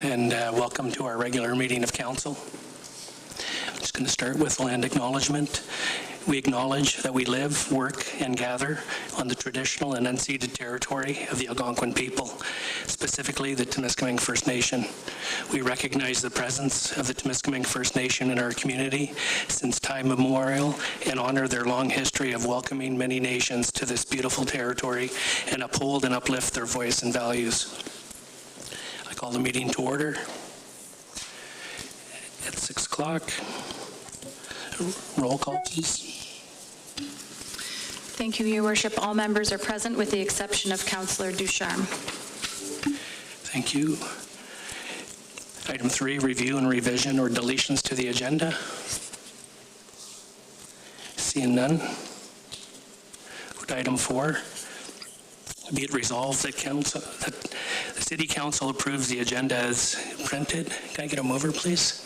And welcome to our regular meeting of council. I'm just going to start with land acknowledgement. We acknowledge that we live, work, and gather on the traditional and unceded territory of the Algonquin people, specifically the Temiskaming First Nation. We recognize the presence of the Temiskaming First Nation in our community since time immemorial and honor their long history of welcoming many nations to this beautiful territory and uphold and uplift their voice and values. I call the meeting to order at 6 o'clock. Roll call, please. Thank you, Your Worship. All members are present with the exception of Councillor Ducharme. Thank you. Item 3, review and revision or deletions to the agenda. Seeing none. Go to item 4. Be it resolved that the City Council approves the agenda as printed. Can I get a mover, please?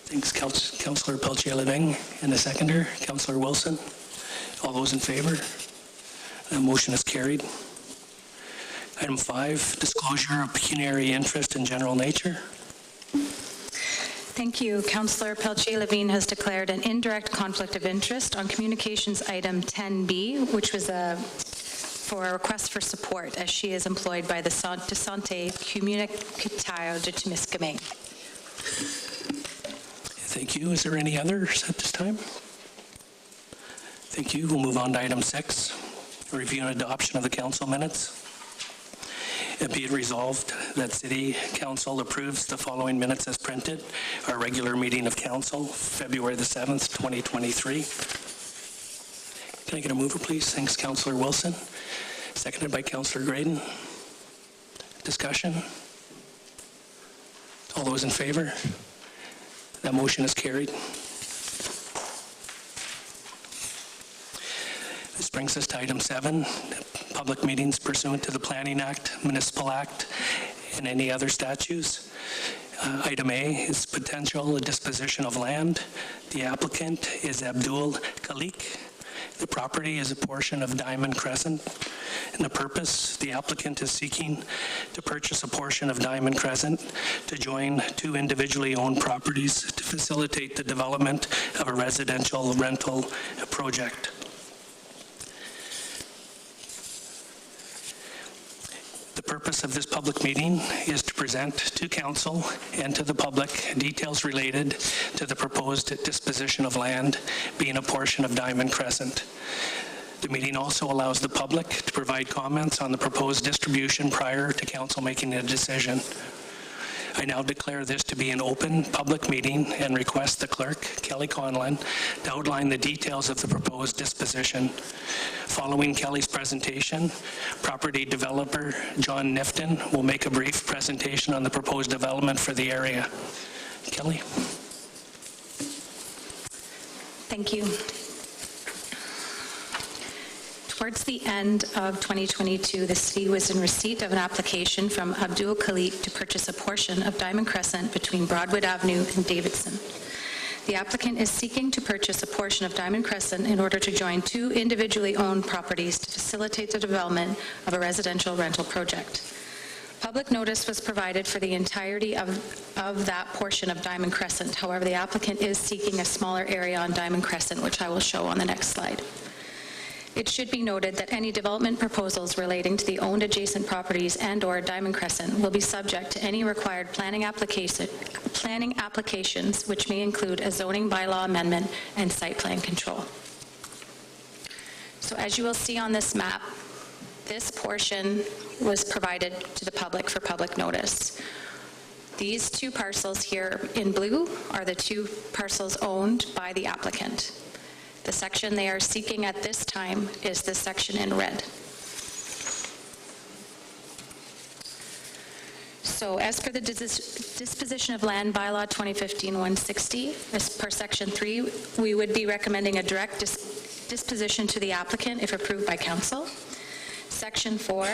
Thanks, Councillor Peltier-Leving, and a seconder, Councillor Wilson. All those in favor? The motion is carried. Item 5, disclosure of pecuniary interest in general nature. Thank you. Councillor Peltier-Leving has declared an indirect conflict of interest on communications item 10B, which was for a request for support as she is employed by the Centre de Santé Communautaire de Temiskaming. Thank you. Is there any others at this time? Thank you. We'll move on to item 6, review and adoption of the council minutes. Be it resolved that City Council approves the following minutes as printed. Our regular meeting of council, February the 7th, 2023. Can I get a mover, please? Thanks, Councillor Wilson. Seconded by Councillor Graydon. Discussion? All those in favor? That motion is carried. This brings us to item 7, public meetings pursuant to the Planning Act, Municipal Act, and any other statutes. Item A is potential disposition of land. The applicant is Abdul Khalik. The property is a portion of Diamond Crescent. And the purpose, the applicant is seeking to purchase a portion of Diamond Crescent to join 2 individually owned properties to facilitate the development of a residential rental project. The purpose of this public meeting is to present to council and to the public details related to the proposed disposition of land being a portion of Diamond Crescent. The meeting also allows the public to provide comments on the proposed distribution prior to council making a decision. I now declare this to be an open public meeting and request the clerk, Kelly Conlon, to outline the details of the proposed disposition. Following Kelly's presentation, property developer John Nifton will make a brief presentation on the proposed development for the area. Kelly. Thank you. Towards the end of 2022, the city was in receipt of an application from Abdul Khalik to purchase a portion of Diamond Crescent between Broadwood Avenue and Davidson. The applicant is seeking to purchase a portion of Diamond Crescent in order to join 2 individually owned properties to facilitate the development of a residential rental project. Public notice was provided for the entirety of that portion of Diamond Crescent. However, the applicant is seeking a smaller area on Diamond Crescent, which I will show on the next slide. It should be noted that any development proposals relating to the owned adjacent properties and/or Diamond Crescent will be subject to any required planning applications, which may include a zoning bylaw amendment and site plan control. So as you will see on this map, this portion was provided to the public for public notice. These 2 parcels here in blue are the 2 parcels owned by the applicant. The section they are seeking at this time is this section in red. So as per the disposition of land bylaw 2015-160, as per section 3, we would be recommending a direct disposition to the applicant if approved by council. Section 4,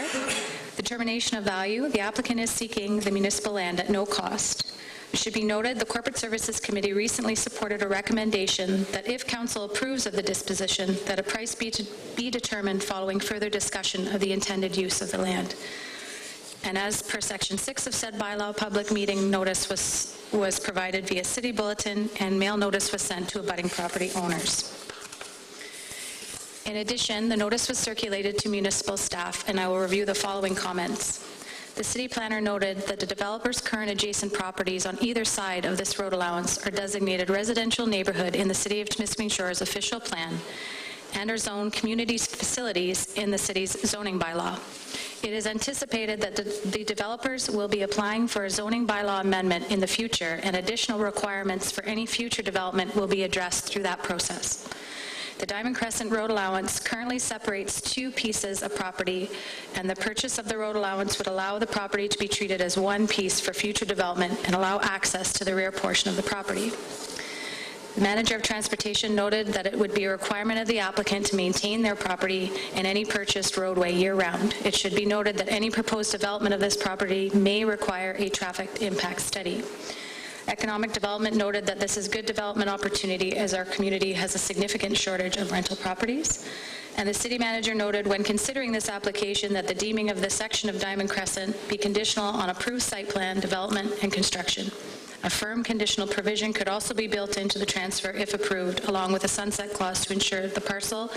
determination of value. The applicant is seeking the municipal land at no cost. It should be noted the Corporate Services Committee recently supported a recommendation that if Council approves of the disposition, that a price be determined following further discussion of the intended use of the land. And as per Section 6 of said bylaw, public meeting notice was provided via city bulletin, and mail notice was sent to abutting property owners. In addition, the notice was circulated to municipal staff, and I will review the following comments. The city planner noted that the developer's current adjacent properties on either side of this road allowance are designated residential neighborhood in the City of Temiskaming Shore's official plan and are zoned community facilities in the city's zoning bylaw. It is anticipated that the developers will be applying for a zoning bylaw amendment in the future, and additional requirements for any future development will be addressed through that process. The Diamond Crescent Road Allowance currently separates two pieces of property, and the purchase of the road allowance would allow the property to be treated as one piece for future development and allow access to the rear portion of the property. The manager of transportation noted that it would be a requirement of the applicant to maintain their property and any purchased roadway year-round. It should be noted that any proposed development of this property may require a traffic impact study. Economic Development noted that this is good development opportunity as our community has a significant shortage of rental properties. And the city manager noted when considering this application that the deeming of this section of Diamond Crescent be conditional on approved site plan, development, and construction. A firm conditional provision could also be built into the transfer if approved, along with a sunset clause to ensure the parcel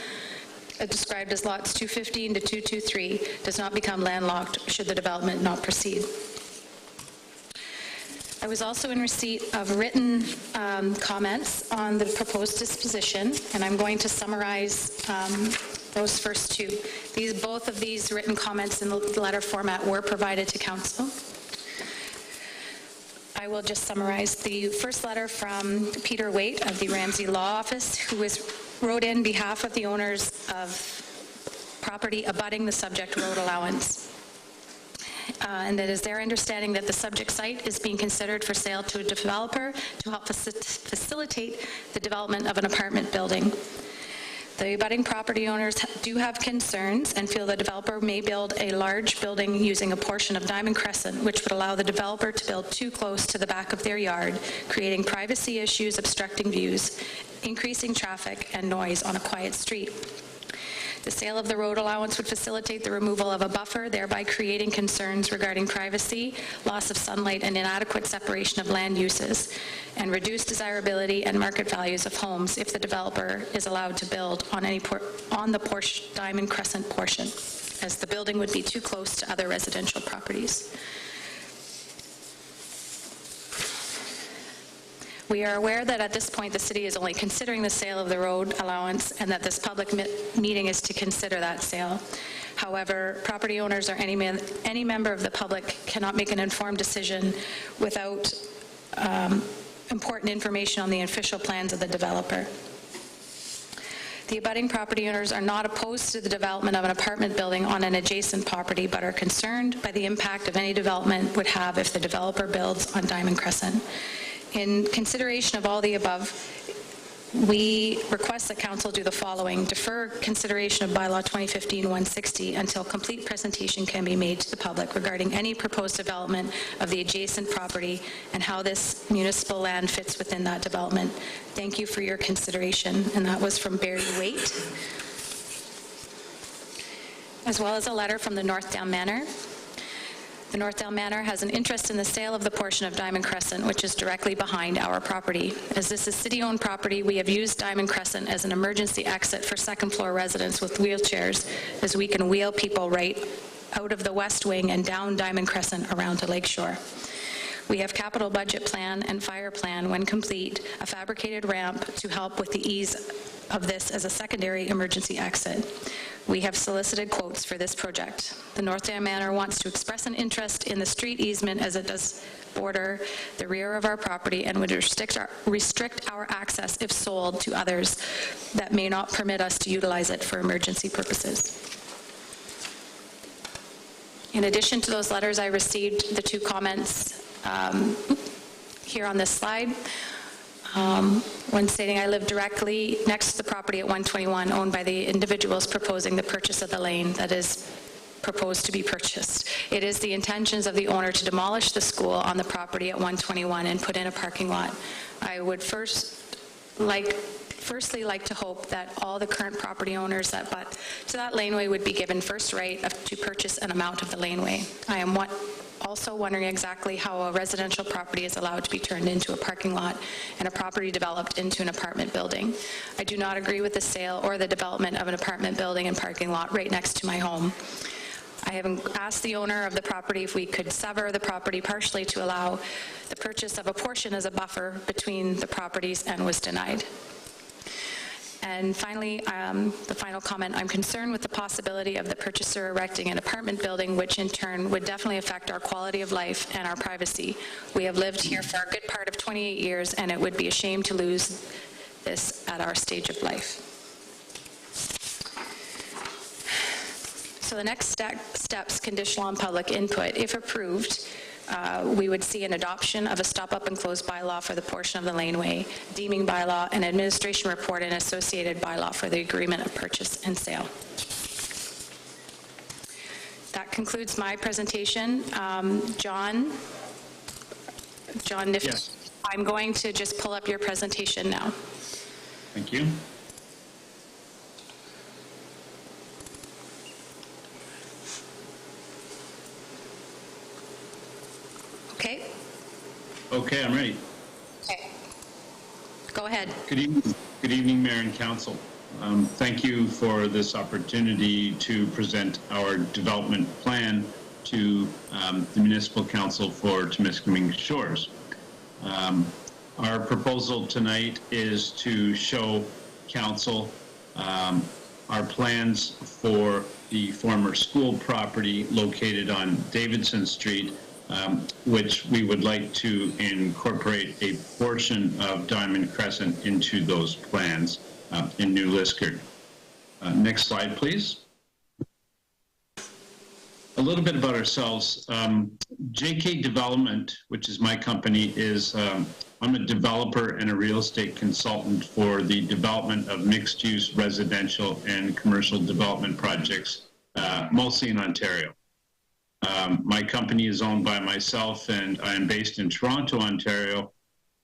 described as lots 215 to 223 does not become landlocked should the development not proceed. I was also in receipt of written comments on the proposed disposition, and I'm going to summarize those first two. Both of these written comments in the letter format were provided to council. I will just summarize the first letter from Peter Waite of the Ramsey Law Office, who wrote in behalf of the owners of property abutting the subject road allowance. And it is their understanding that the subject site is being considered for sale to a developer to help facilitate the development of an apartment building. The abutting property owners do have concerns and feel the developer may build a large building using a portion of Diamond Crescent, which would allow the developer to build too close to the back of their yard, creating privacy issues, obstructing views, increasing traffic and noise on a quiet street. The sale of the road allowance would facilitate the removal of a buffer, thereby creating concerns regarding privacy, loss of sunlight, and inadequate separation of land uses, and reduce desirability and market values of homes if the developer is allowed to build on the Diamond Crescent portion, as the building would be too close to other residential properties. We are aware that at this point the city is only considering the sale of the road allowance and that this public meeting is to consider that sale. However, property owners or any member of the public cannot make an informed decision without important information on the official plans of the developer. The abutting property owners are not opposed to the development of an apartment building on an adjacent property, but are concerned by the impact of any development would have if the developer builds on Diamond Crescent. In consideration of all the above, we request that council do the following: defer consideration of bylaw 2015-160 until complete presentation can be made to the public regarding any proposed development of the adjacent property and how this municipal land fits within that development. Thank you for your consideration. And that was from Barry Waite, as well as a letter from the Northdale Manor. The Northdale Manor has an interest in the sale of the portion of Diamond Crescent, which is directly behind our property. As this is city-owned property, we have used Diamond Crescent as an emergency exit for second-floor residents with wheelchairs, as we can wheel people right out of the west wing and down Diamond Crescent around to Lakeshore. We have capital budget plan and fire plan, when complete, a fabricated ramp to help with the ease of this as a secondary emergency exit. We have solicited quotes for this project. The Northdale Manor wants to express an interest in the street easement as it does border the rear of our property and would restrict our access if sold to others that may not permit us to utilize it for emergency purposes. In addition to those letters, I received the two comments here on this slide. One stating, I live directly next to the property at 121 owned by the individuals proposing the purchase of the lane that is proposed to be purchased. It is the intentions of the owner to demolish the school on the property at 121 and put in a parking lot. I would first like firstly like to hope that all the current property owners that butt to that laneway would be given first right to purchase an amount of the laneway. I am also wondering exactly how a residential property is allowed to be turned into a parking lot and a property developed into an apartment building. I do not agree with the sale or the development of an apartment building and parking lot right next to my home. I have asked the owner of the property if we could sever the property partially to allow the purchase of a portion as a buffer between the properties and was denied. And finally, the final comment, I'm concerned with the possibility of the purchaser erecting an apartment building, which in turn would definitely affect our quality of life and our privacy. We have lived here for a good part of 28 years, and it would be a shame to lose this at our stage of life. So the next steps, conditional on public input. If approved, we would see an adoption of a stop up and close bylaw for the portion of the laneway, deeming bylaw, an administration report, and associated bylaw for the agreement of purchase and sale. That concludes my presentation. John, yes. I'm going to just pull up your presentation now. Thank you. Okay? Okay, I'm ready. Okay. Go ahead. Good evening, Mayor and Council. Thank you for this opportunity to present our development plan to the Municipal Council for Temiskaming Shores. Our proposal tonight is to show Council our plans for the former school property located on Davidson Street, which we would like to incorporate a portion of Diamond Crescent into those plans in New Liskeard. Next slide, please. A little bit about ourselves. JK Development, which is my company, is I'm a developer and a real estate consultant for the development of mixed-use residential and commercial development projects, mostly in Ontario. My company is owned by myself, and I am based in Toronto, Ontario,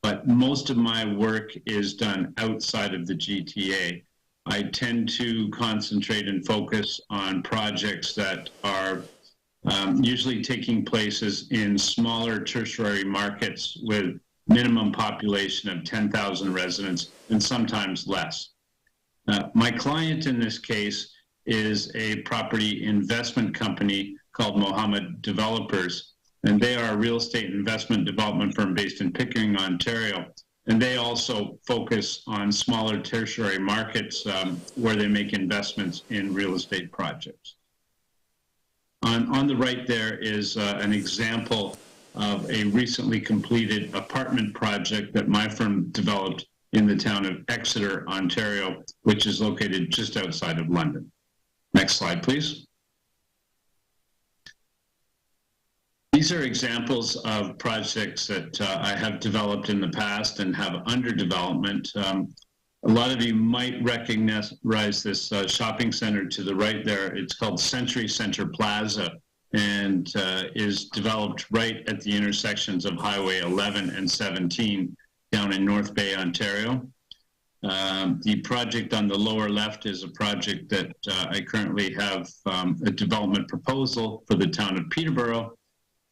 but most of my work is done outside of the GTA. I tend to concentrate and focus on projects that are usually taking places in smaller tertiary markets with minimum population of 10,000 residents and sometimes less. My client in this case is a property investment company called Mohammed Developers, and they are a real estate investment development firm based in Pickering, Ontario, and they also focus on smaller tertiary markets where they make investments in real estate projects. On the right there is an example of a recently completed apartment project that my firm developed in the town of Exeter, Ontario, which is located just outside of London. Next slide, please. These are examples of projects that I have developed in the past and have under development. A lot of you might recognize this shopping center to the right there. It's called Century Center Plaza and is developed right at the intersections of Highway 11 and 17 down in North Bay, Ontario. The project on the lower left is a project that I currently have a development proposal for the town of Peterborough.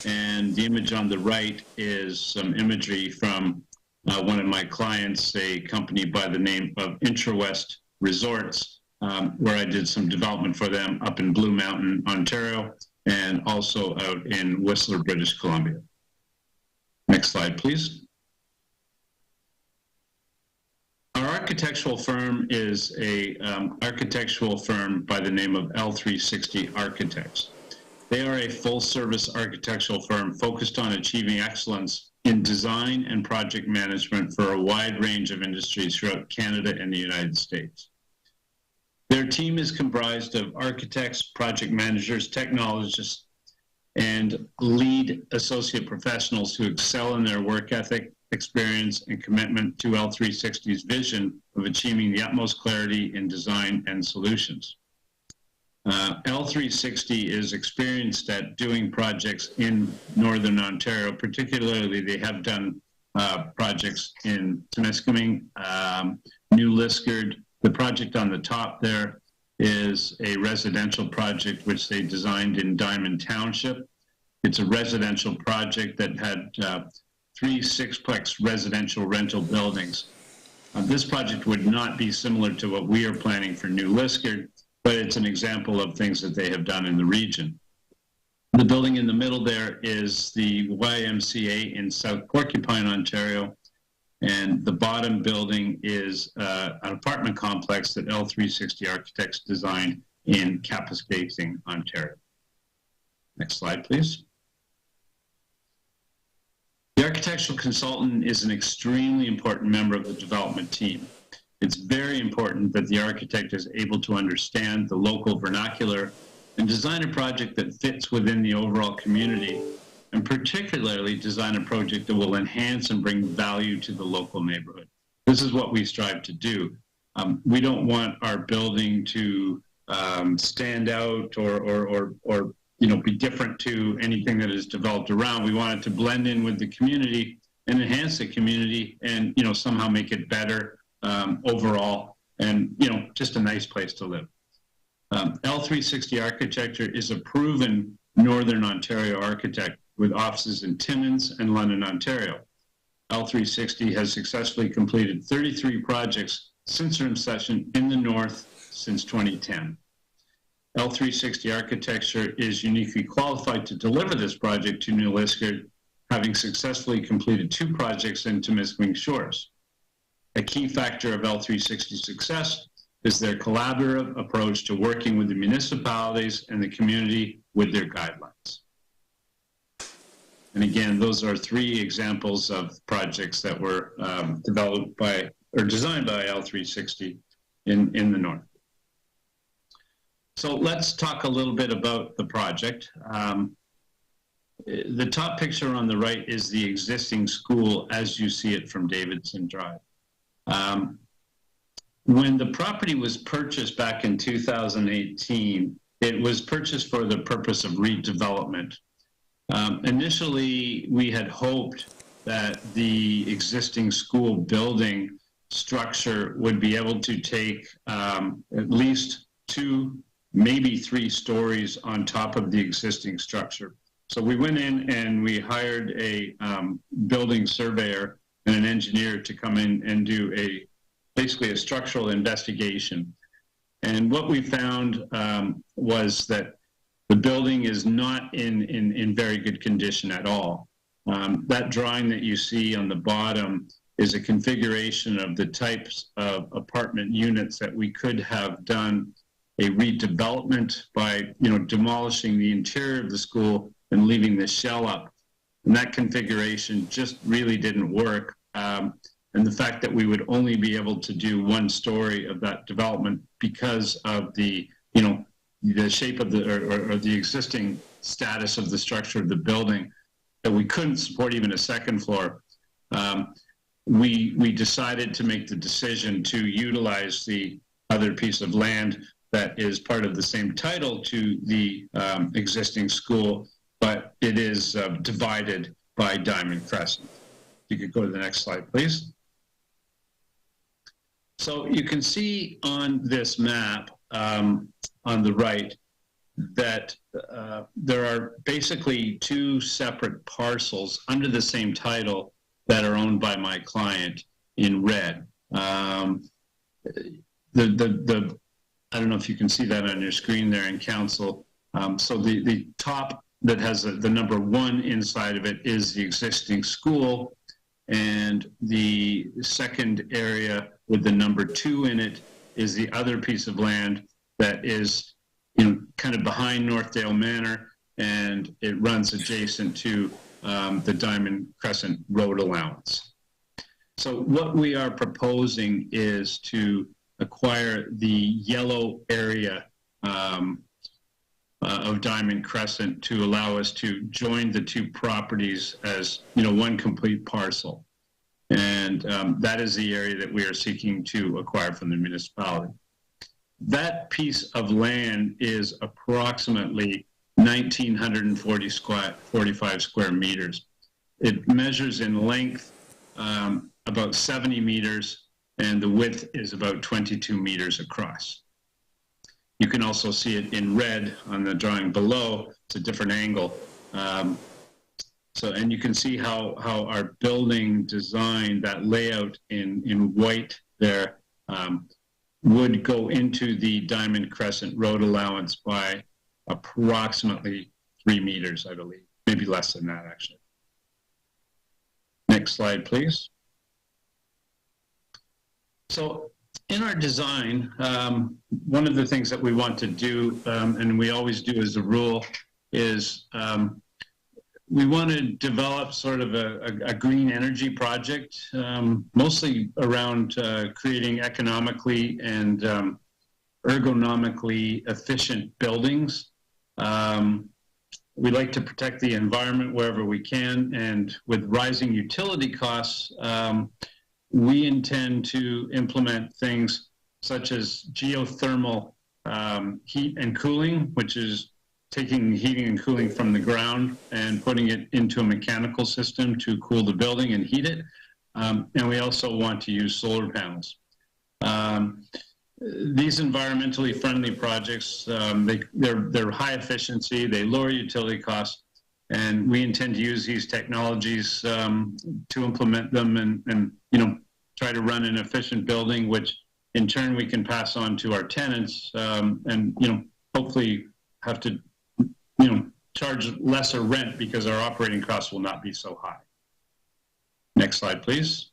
And the image on the right is some imagery from one of my clients, a company by the name of Intrawest Resorts, where I did some development for them up in Blue Mountain, Ontario, and also out in Whistler, British Columbia. Next slide, please. Our architectural firm is a architectural firm by the name of L360 Architects. They are a full-service architectural firm focused on achieving excellence in design and project management for a wide range of industries throughout Canada and the United States. Their team is comprised of architects, project managers, technologists, and lead associate professionals who excel in their work ethic, experience, and commitment to L360's vision of achieving the utmost clarity in design and solutions. L360 is experienced at doing projects in Northern Ontario. Particularly, they have done projects in Temiskaming, New Liskard. The project on the top there is a residential project which they designed in Diamond Township. It's a residential project that had 3 sixplex residential rental buildings. This project would not be similar to what we are planning for New Liskard, but it's an example of things that they have done in the region. The building in the middle there is the YMCA in South Porcupine, Ontario, and the bottom building is an apartment complex that L360 Architects designed in Temiskaming, Ontario. Next slide, please. The architectural consultant is an extremely important member of the development team. It's very important that the architect is able to understand the local vernacular and design a project that fits within the overall community, and particularly design a project that will enhance and bring value to the local neighborhood. This is what we strive to do. We don't want our building to stand out or be different to anything that is developed around. We want it to blend in with the community and enhance the community and somehow make it better overall, and just a nice place to live. L360 Architecture is a proven Northern Ontario architect with offices in Timmins and London, Ontario. L360 has successfully completed 33 projects since their inception in the North since 2010. L360 Architecture is uniquely qualified to deliver this project to New Liskard, having successfully completed 2 projects in Temiskaming Shores. A key factor of L360's success is their collaborative approach to working with the municipalities and the community with their guidelines. And again, those are 3 examples of projects that were developed by or designed by L360 in the North. So let's talk a little bit about the project. The top picture on the right is the existing school as you see it from Davidson Drive. When the property was purchased back in 2018, it was purchased for the purpose of redevelopment. Initially, we had hoped that the existing school building structure would be able to take at least 2, maybe 3 stories on top of the existing structure. So we went in and we hired a building surveyor and an engineer to come in and do basically a structural investigation. And what we found was that the building is not in very good condition at all. That drawing that you see on the bottom is a configuration of the types of apartment units that we could have done a redevelopment by demolishing the interior of the school and leaving the shell up. And that configuration just really didn't work. And the fact that we would only be able to do 1 story of that development because of the shape of or the existing status of the structure of the building, that we couldn't support even a 2nd floor. We decided to make the decision to utilize the other piece of land that is part of the same title to the existing school, but it is divided by Diamond Crescent. You could go to the next slide, please. So you can see on this map on the right that there are basically 2 separate parcels under the same title that are owned by my client in red. I don't know if you can see that on your screen there in council. So the top that has the number 1 inside of it is the existing school, and the second area with the number 2 in it is the other piece of land that is kind of behind Northdale Manor, and it runs adjacent to the Diamond Crescent Road allowance. So what we are proposing is to acquire the yellow area of Diamond Crescent to allow us to join the 2 properties as 1 complete parcel. And that is the area that we are seeking to acquire from the municipality. That piece of land is approximately 1,945 square meters. It measures in length about 70 meters, and the width is about 22 meters across. You can also see it in red on the drawing below. It's a different angle. And you can see how our building design, that layout in white there, would go into the Diamond Crescent road allowance by approximately 3 meters, I believe. Maybe less than that, actually. Next slide, please. So in our design, one of the things that we want to do, and we always do as a rule, is we want to develop sort of a green energy project, mostly around creating economically and ergonomically efficient buildings. We like to protect the environment wherever we can, and with rising utility costs, we intend to implement things such as geothermal heat and cooling, which is taking heating and cooling from the ground and putting it into a mechanical system to cool the building and heat it. And we also want to use solar panels. These environmentally friendly projects, they're high efficiency, they lower utility costs, and we intend to use these technologies to implement them and try to run an efficient building, which in turn we can pass on to our tenants, and hopefully have to charge lesser rent because our operating costs will not be so high. Next slide, please.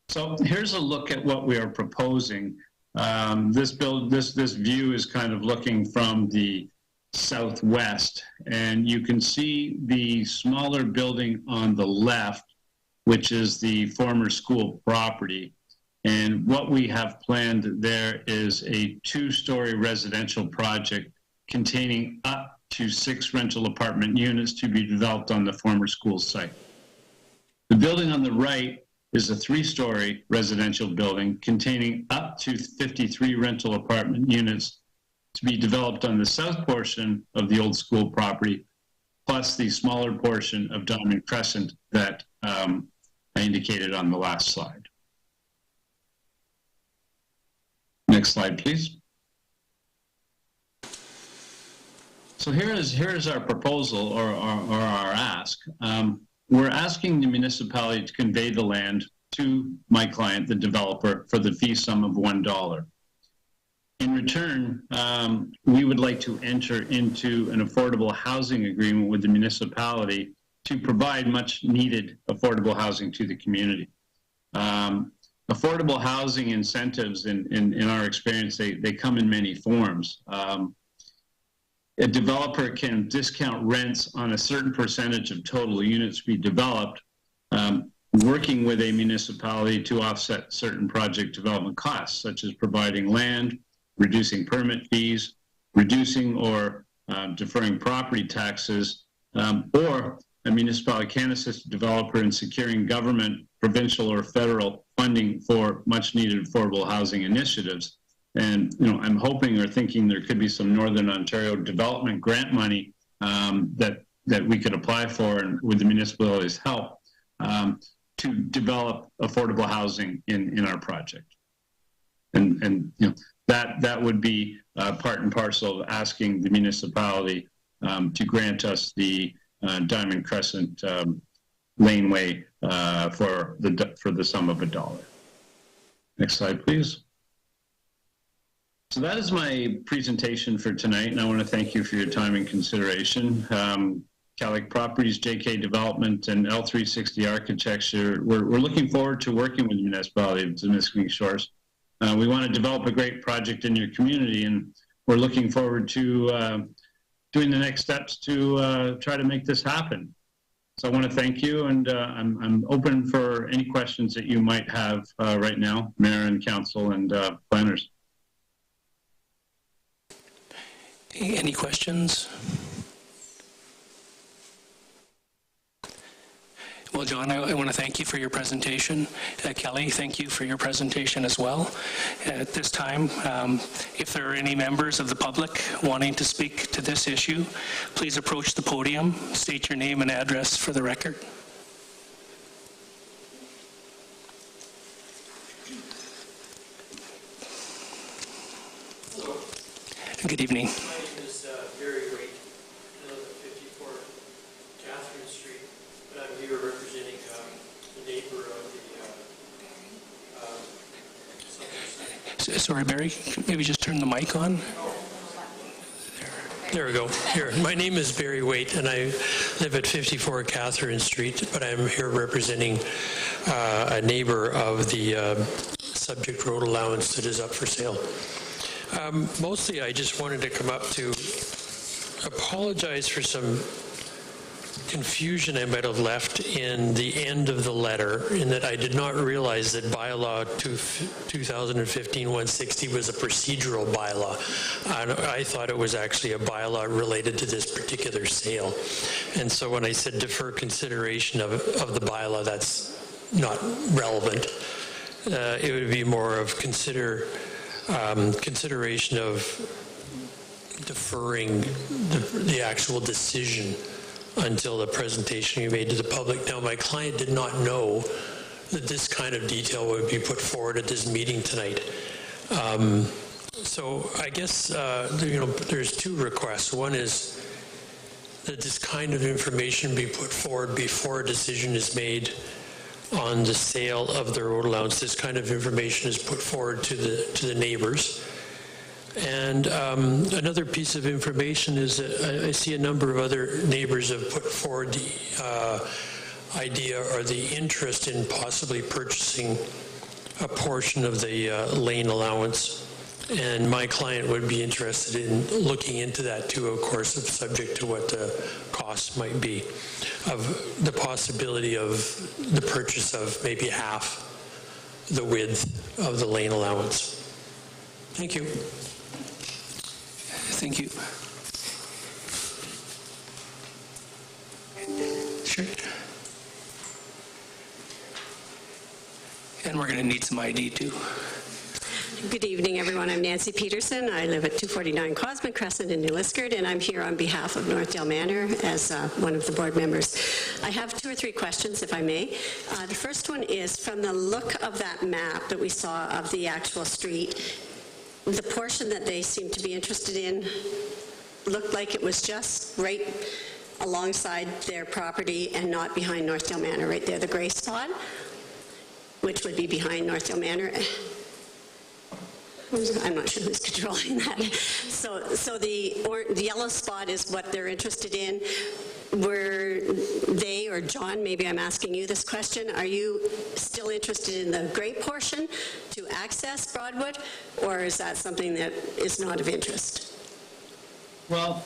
So here's a look at what we are proposing. This view is kind of looking from the southwest, and you can see the smaller building on the left, which is the former school property. And what we have planned there is a 2-story residential project containing up to 6 rental apartment units to be developed on the former school site. The building on the right is a 3-story residential building containing up to 53 rental apartment units to be developed on the south portion of the old school property, plus the smaller portion of Diamond Crescent that I indicated on the last slide. Next slide, please. So here is our proposal or our ask. We're asking the municipality to convey the land to my client, the developer, for the fee sum of $1. In return, we would like to enter into an affordable housing agreement with the municipality to provide much needed affordable housing to the community. Affordable housing incentives, in our experience, they come in many forms. A developer can discount rents on a certain percentage of total units to be developed, working with a municipality to offset certain project development costs, such as providing land, reducing permit fees, reducing or deferring property taxes, or a municipality can assist a developer in securing government, provincial, or federal funding for much-needed affordable housing initiatives. And I'm hoping or thinking there could be some Northern Ontario development grant money that we could apply for, and with the municipality's help, to develop affordable housing in our project. And that would be part and parcel of asking the municipality to grant us the Diamond Crescent laneway for the sum of $1. Next slide, please. So that is my presentation for tonight, and I want to thank you for your time and consideration. Calic Properties, JK Development, and L360 Architecture, we're looking forward to working with the municipality of Temiskaming Shores. We want to develop a great project in your community, and we're looking forward to doing the next steps to try to make this happen. So I want to thank you, and I'm open for any questions that you might have right now, Mayor and Council and planners. Any questions? Well, John, I want to thank you for your presentation. Kelly, thank you for your presentation as well. At this time, if there are any members of the public wanting to speak to this issue, please approach the podium, state your name and address for the record. Good evening. My name is Barry Waite. I live at 54 Catherine Street, but I'm here representing the neighbor of the Sorry, Barry, maybe just turn the mic on. There we go. Here, my name is Barry Waite, and I live at 54 Catherine Street, but I'm here representing a neighbor of the subject road allowance that is up for sale. Mostly, I just wanted to come up to apologize for some confusion I might have left in the end of the letter, in that I did not realize that bylaw 2015-160 was a procedural bylaw. I thought it was actually a bylaw related to this particular sale. And so when I said defer consideration of the bylaw, that's not relevant. It would be more of consideration of deferring the actual decision until the presentation you made to the public. Now, my client did not know that this kind of detail would be put forward at this meeting tonight. So I guess, there's two requests. One is that this kind of information be put forward before a decision is made on the sale of the road allowance. This kind of information is put forward to the neighbors. And another piece of information is that I see a number of other neighbors have put forward the idea or the interest in possibly purchasing a portion of the lane allowance. And my client would be interested in looking into that too, of course, subject to what the costs might be, of the possibility of the purchase of maybe half the width of the lane allowance. Thank you. Thank you. Sure. And we're going to need some ID too. Good evening, everyone. I'm Nancy Peterson. I live at 249 Cosmic Crescent in New Liskeard, and I'm here on behalf of Northdale Manor as one of the board members. I have 2 or 3 questions, if I may. The first one is, from the look of that map that we saw of the actual street, the portion that they seemed to be interested in looked like it was just right alongside their property and not behind Northdale Manor, right there, the gray spot, which would be behind Northdale Manor. I'm not sure who's controlling that. So the yellow spot is what they're interested in. Were they, or John, maybe I'm asking you this question, are you still interested in the gray portion to access Broadwood, or is that something that is not of interest? Well,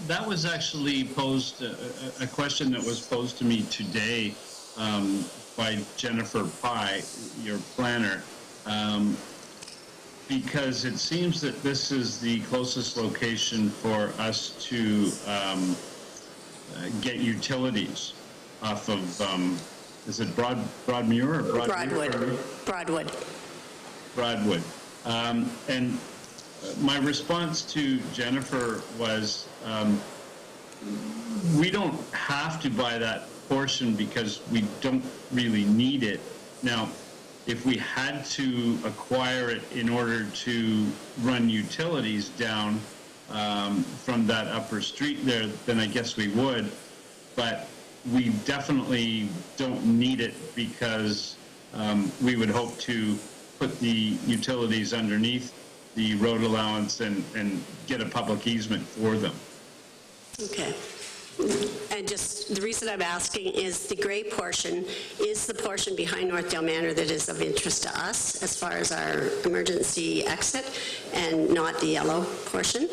that was actually posed, a question that was posed to me today by Jennifer Pye, your planner, because it seems that this is the closest location for us to get utilities off of, is it Broadmuir or Broadwood. Broadwood. And my response to Jennifer was, we don't have to buy that portion because we don't really need it. Now, if we had to acquire it in order to run utilities down from that upper street there, then I guess we would. But we definitely don't need it because we would hope to put the utilities underneath the road allowance and get a public easement for them. Okay. And just the reason I'm asking is the gray portion is the portion behind Northdale Manor that is of interest to us as far as our emergency exit, and not the yellow portion.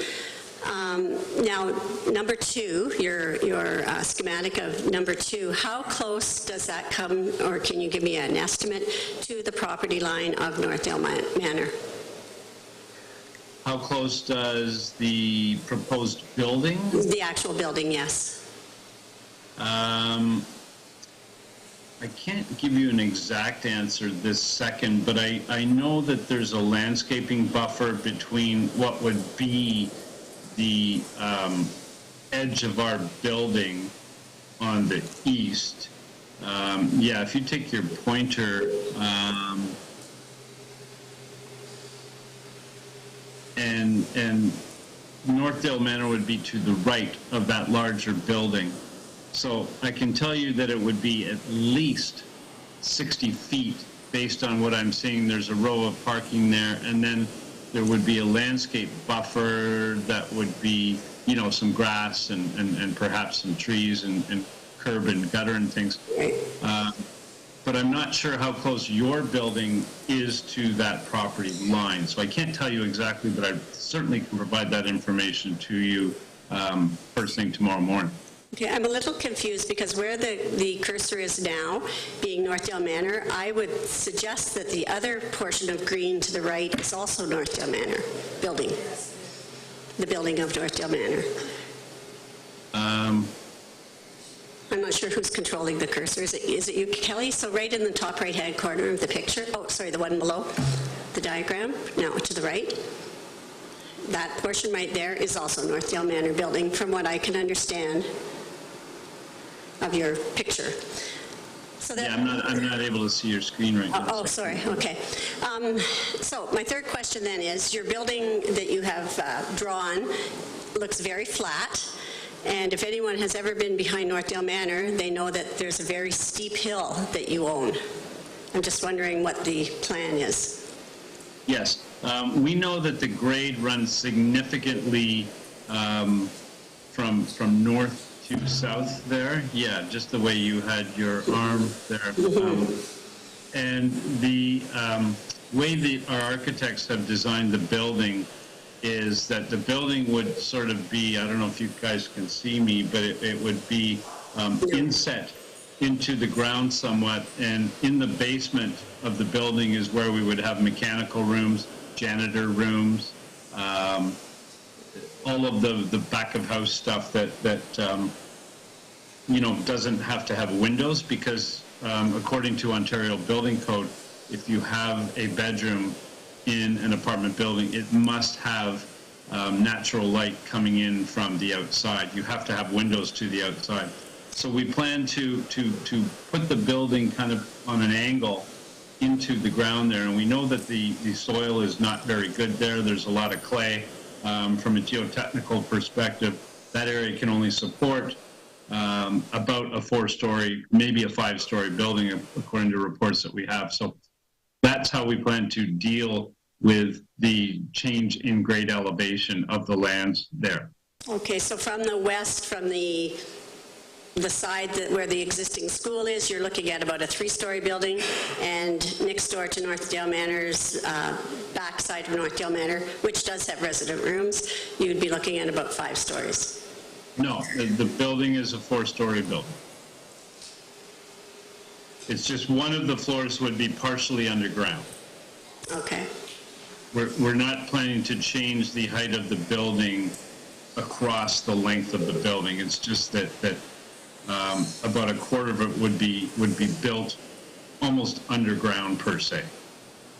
Now, number 2, your schematic of number 2, how close does that come, or can you give me an estimate, to the property line of Northdale Manor? How close does the proposed building? The actual building, yes. I can't give you an exact answer this second, but I know that there's a landscaping buffer between what would be the edge of our building on the east. Yeah, if you take your pointer, and Northdale Manor would be to the right of that larger building. So I can tell you that it would be at least 60 feet based on what I'm seeing. There's a row of parking there, and then there would be a landscape buffer that would be, you know, some grass and perhaps some trees and curb and gutter and things. But I'm not sure how close your building is to that property line. So I can't tell you exactly, but I certainly can provide that information to you first thing tomorrow morning. Okay, I'm a little confused because where the cursor is now, being Northdale Manor, I would suggest that the other portion of green to the right is also Northdale Manor building, the building of Northdale Manor. I'm not sure who's controlling the cursor. Is it you, Kelly? So right in the top right-hand corner of the picture, oh, sorry, the one below the diagram, now to the right. That portion right there is also Northdale Manor building, from what I can understand of your picture. So that, yeah, I'm not able to see your screen right now. Oh, sorry, okay. So my third question then is, your building that you have drawn looks very flat, and if anyone has ever been behind Northdale Manor, they know that there's a very steep hill that you own. I'm just wondering what the plan is. Yes, we know that the grade runs significantly from north to south there. Yeah, just the way you had your arm there. And the way our architects have designed the building is that the building would sort of be, I don't know if you guys can see me, but it would be inset into the ground somewhat, and in the basement of the building is where we would have mechanical rooms, janitor rooms, all of the back of house stuff that you know, doesn't have to have windows, because according to Ontario Building Code, if you have a bedroom in an apartment building, it must have natural light coming in from the outside. You have to have windows to the outside. So we plan to put the building kind of on an angle into the ground there, and we know that the soil is not very good there. There's a lot of clay. From a geotechnical perspective, that area can only support about a 4-story, maybe a 5-story building, according to reports that we have. So that's how we plan to deal with the change in grade elevation of the lands there. Okay, so from the west, from the side where the existing school is, you're looking at about a 3-story building, and next door to Northdale Manor's backside of Northdale Manor, which does have resident rooms, you'd be looking at about 5 stories. No, the building is a 4-story building. It's just one of the floors would be partially underground. Okay. We're not planning to change the height of the building across the length of the building. It's just that about a quarter of it would be built almost underground per se,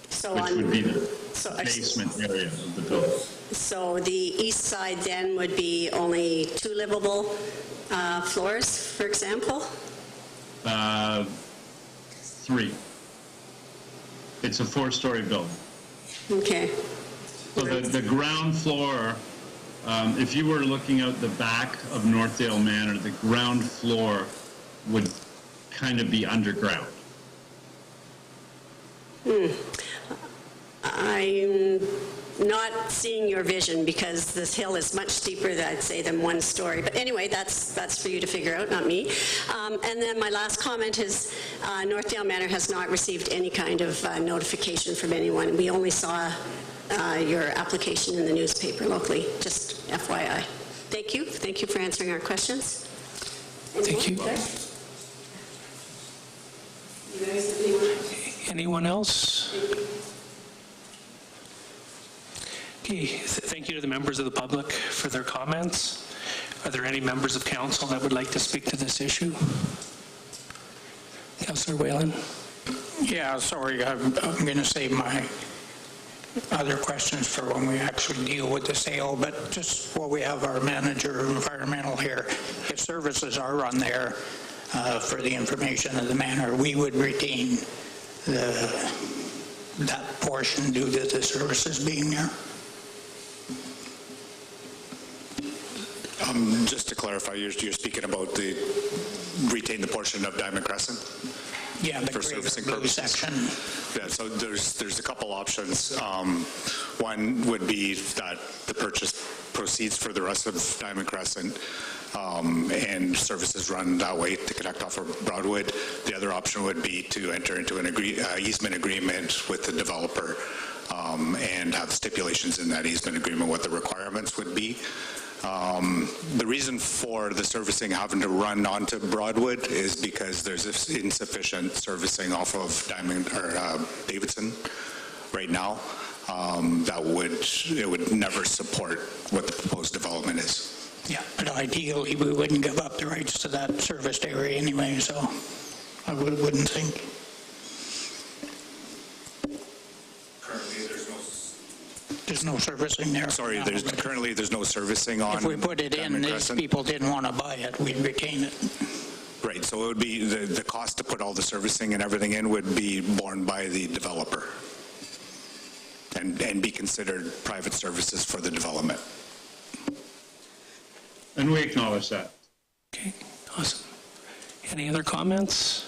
So which would be the so, basement area of the building. So the east side then would be only 2 livable floors, for example? 3. It's a 4-story building. Okay. So the ground floor, if you were looking out the back of Northdale Manor, the ground floor would kind of be underground. I'm not seeing your vision because this hill is much steeper, I'd say, than 1 story. But anyway, that's for you to figure out, not me. And then my last comment is Northdale Manor has not received any kind of notification from anyone. We only saw your application in the newspaper locally, just FYI. Thank you. Thank you for answering our questions. Thank you. You guys have anyone? Anyone else? Okay, thank you to the members of the public for their comments. Are there any members of council that would like to speak to this issue? Councillor Whalen? Yeah, sorry, I'm going to save my other questions for when we actually deal with the sale, but just while we have our manager of environmental here, if services are on there for the information of the manor, we would retain that portion due to the services being there. Just to clarify, you're speaking about the retain the portion of Diamond Crescent? Yeah, the For greater servicing blue purposes. section. Yeah, so there's a couple options. One would be that the purchase proceeds for the rest of Diamond Crescent and services run that way to connect off of Broadwood. The other option would be to enter into an easement agreement with the developer and have stipulations in that easement agreement what the requirements would be. The reason for the servicing having to run onto Broadwood is because there's insufficient servicing off of Davidson right now. It would never support what the proposed development is. Yeah, but ideally, we wouldn't give up the rights to that serviced area anyway, so I wouldn't think. There's no servicing there. Sorry, now, currently there's no servicing on. If we put it in, Diamond these Crescent. people didn't want to buy it, we'd retain it. Right, so it would be, the cost to put all the servicing and everything in would be borne by the developer and be considered private services for the development. And we acknowledge that. Okay, awesome. Any other comments?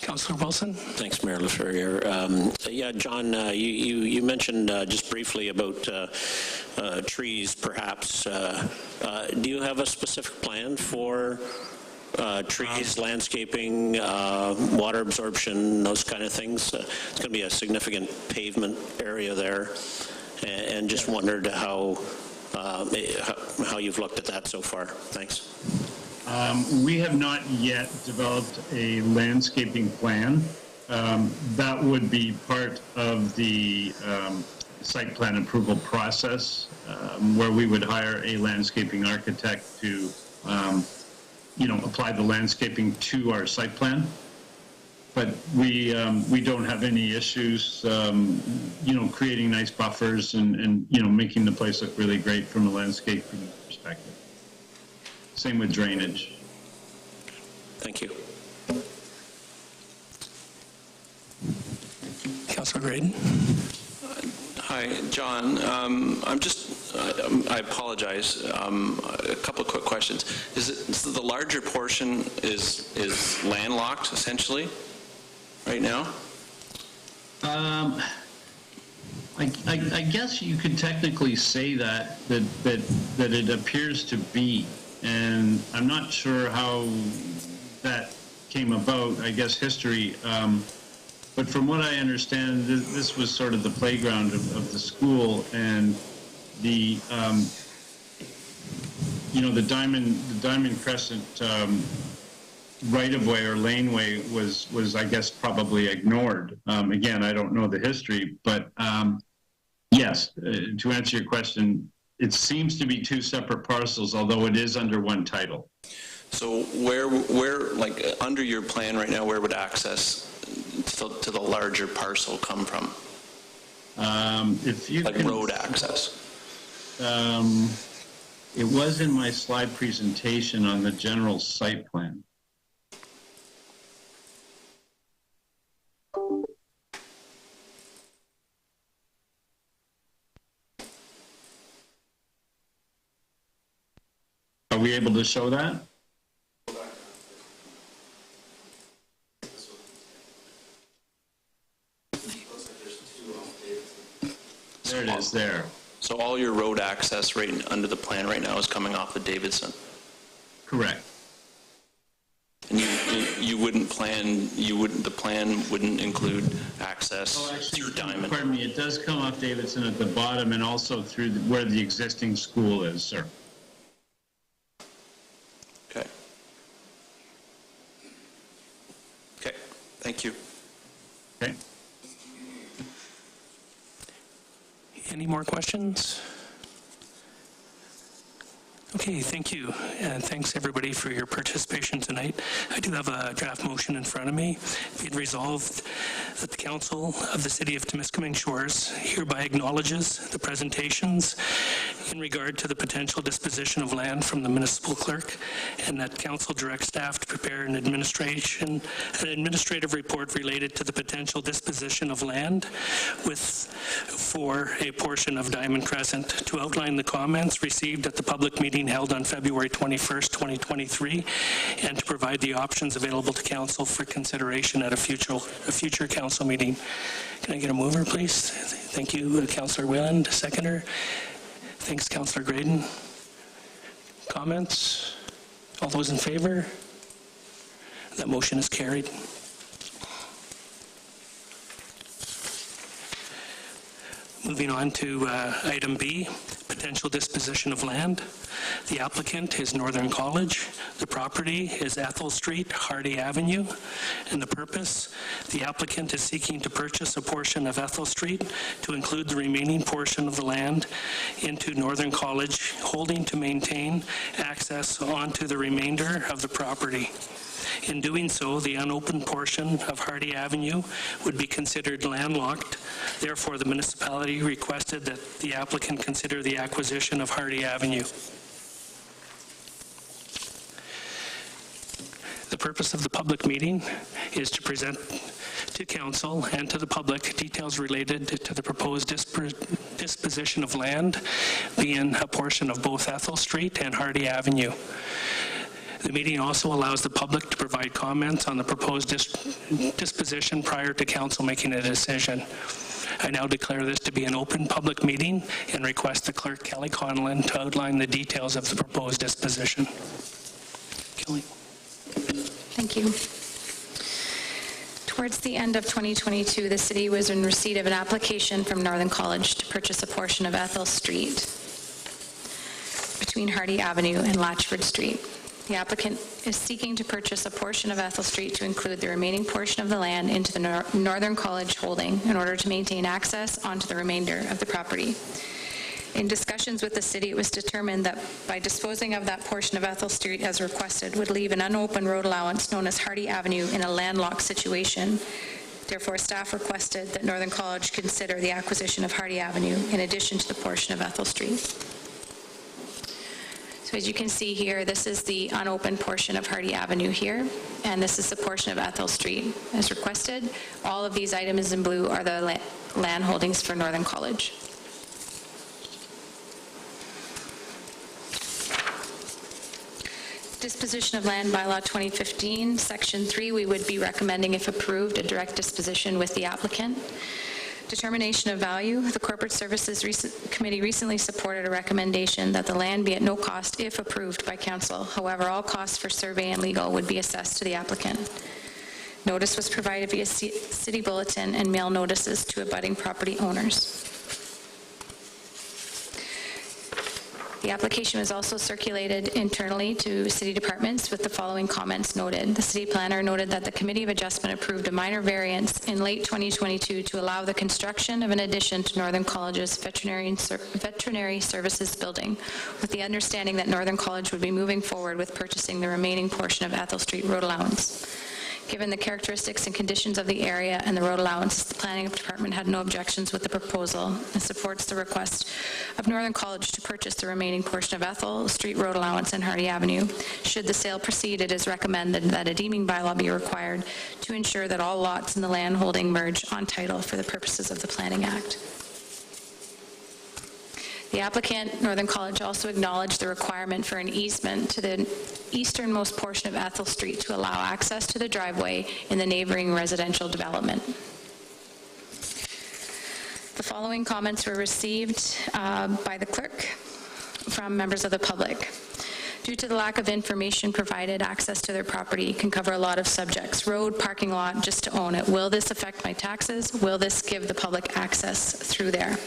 Councillor Wilson? Thanks, Mayor Laferriere. Yeah, John, you mentioned just briefly about trees, perhaps. Do you have a specific plan for trees, landscaping, water absorption, those kind of things? It's going to be a significant pavement area there, and just wondered how you've looked at that so far. Thanks. We have not yet developed a landscaping plan. That would be part of the site plan approval process, where we would hire a landscaping architect to, apply the landscaping to our site plan. But we don't have any issues, creating nice buffers and making the place look really great from a landscaping perspective. Same with drainage. Thank you. Councillor Graydon? Hi, John. I apologize. A couple of quick questions. So the larger portion is landlocked essentially right now? I guess you could technically say that it appears to be, and I'm not sure how that came about. I guess history. But from what I understand, this was sort of the playground of the school, and the Diamond Crescent right-of-way or laneway was I guess probably ignored. Again, I don't know the history, but yes, to answer your question, it seems to be two separate parcels, although it is under one title. So where like under your plan right now, where would access to the larger parcel come from? If you like can, road access? It was in my slide presentation on the general site plan. Are we able to show that? There it is, there. So all your road access right under the plan right now is coming off of Davidson? Correct. And the plan wouldn't include access through Diamond? Pardon me, it does come off Davidson at the bottom and also through where the existing school is, sir. Okay. Okay, thank you. Okay. Any more questions? Okay, thank you. And thanks everybody for your participation tonight. I do have a draft motion in front of me. Be it resolved that the Council of the City of Temiskaming Shores hereby acknowledges the presentations in regard to the potential disposition of land from the municipal clerk, and that Council directs staff to prepare an administrative report related to the potential disposition of land for a portion of Diamond Crescent to outline the comments received at the public meeting held on February 21st, 2023, and to provide the options available to Council for consideration at a future Council meeting. Can I get a mover, please? Thank you, Councillor Wayland. Seconder. Thanks, Councillor Graydon. Comments? All those in favor? That motion is carried. Moving on to item B, potential disposition of land. The applicant is Northern College. The property is Ethel Street, Hardy Avenue. And the purpose, the applicant is seeking to purchase a portion of Ethel Street to include the remaining portion of the land into Northern College, holding to maintain access onto the remainder of the property. In doing so, the unopened portion of Hardy Avenue would be considered landlocked. Therefore, the municipality requested that the applicant consider the acquisition of Hardy Avenue. The purpose of the public meeting is to present to Council and to the public details related to the proposed disposition of land, being a portion of both Ethel Street and Hardy Avenue. The meeting also allows the public to provide comments on the proposed disposition prior to Council making a decision. I now declare this to be an open public meeting and request the Clerk, Kelly Conlon, to outline the details of the proposed disposition. Kelly. Thank you. Towards the end of 2022, the city was in receipt of an application from Northern College to purchase a portion of Ethel Street between Hardy Avenue and Latchford Street. The applicant is seeking to purchase a portion of Ethel Street to include the remaining portion of the land into the Northern College holding in order to maintain access onto the remainder of the property. In discussions with the city, it was determined that by disposing of that portion of Ethel Street as requested would leave an unopened road allowance known as Hardy Avenue in a landlocked situation. Therefore, staff requested that Northern College consider the acquisition of Hardy Avenue in addition to the portion of Ethel Street. So as you can see here, this is the unopened portion of Hardy Avenue here, and this is the portion of Ethel Street as requested. All of these items in blue are the land holdings for Northern College. Disposition of Land Bylaw 2015, Section 3, we would be recommending, if approved, a direct disposition with the applicant. Determination of value, the Corporate Services Committee recently supported a recommendation that the land be at no cost if approved by Council. However, all costs for survey and legal would be assessed to the applicant. Notice was provided via city bulletin and mail notices to abutting property owners. The application was also circulated internally to city departments with the following comments noted. The city planner noted that the Committee of Adjustment approved a minor variance in late 2022 to allow the construction of an addition to Northern College's veterinary services building, with the understanding that Northern College would be moving forward with purchasing the remaining portion of Ethel Street road allowance. Given the characteristics and conditions of the area and the road allowance, the planning department had no objections with the proposal and supports the request of Northern College to purchase the remaining portion of Ethel Street road allowance and Hardy Avenue. Should the sale proceed, it is recommended that a deeming bylaw be required to ensure that all lots in the land holding merge on title for the purposes of the Planning Act. The applicant, Northern College, also acknowledged the requirement for an easement to the easternmost portion of Ethel Street to allow access to the driveway in the neighboring residential development. The following comments were received by the clerk from members of the public. Due to the lack of information provided, access to their property can cover a lot of subjects. Road, parking lot, just to own it. Will this affect my taxes? Will this give the public access through there?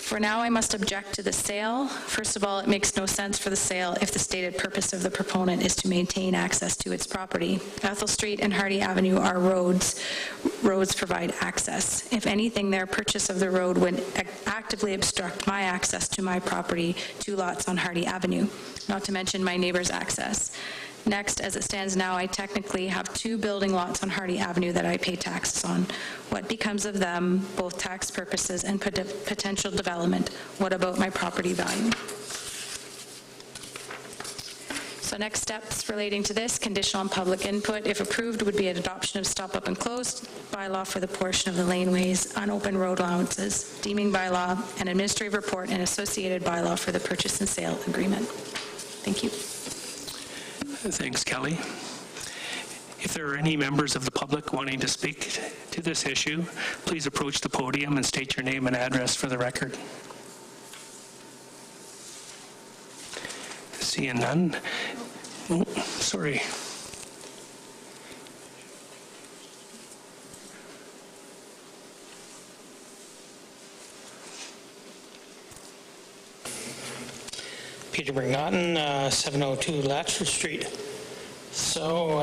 For now, I must object to the sale. First of all, it makes no sense for the sale if the stated purpose of the proponent is to maintain access to its property. Ethel Street and Hardy Avenue are roads. Roads provide access. If anything, their purchase of the road would actively obstruct my access to my property, 2 lots on Hardy Avenue, not to mention my neighbor's access. Next, as it stands now, I technically have 2 building lots on Hardy Avenue that I pay taxes on. What becomes of them, both tax purposes and potential development? What about my property value? So next steps relating to this, conditional on public input, if approved, would be an adoption of stop up and close bylaw for the portion of the laneways, unopened road allowances, deeming bylaw, an administrative report, and associated bylaw for the purchase and sale agreement. Thank you. Thanks, Kelly. If there are any members of the public wanting to speak to this issue, please approach the podium and state your name and address for the record. Seeing none. Oh, sorry. Peter Bringotten, 702 Latchford Street. So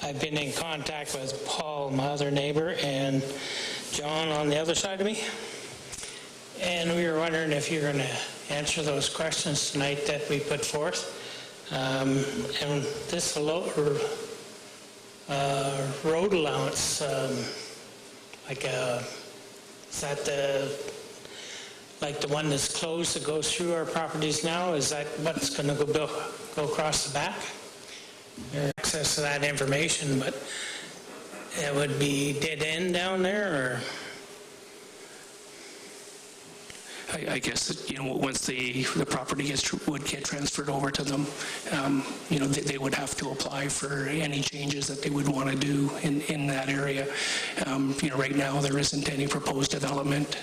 I've been in contact with Paul, my other neighbor, and John on the other side of me. And we were wondering if you're going to answer those questions tonight that we put forth. And this road allowance, is that the one that's closed that goes through our properties now? Is that what's going to go across the back? There's access to that information, but it would be dead end down there, or? I guess that, once the property would get transferred over to them, they would have to apply for any changes that they would want to do in that area. Right now there isn't any proposed development.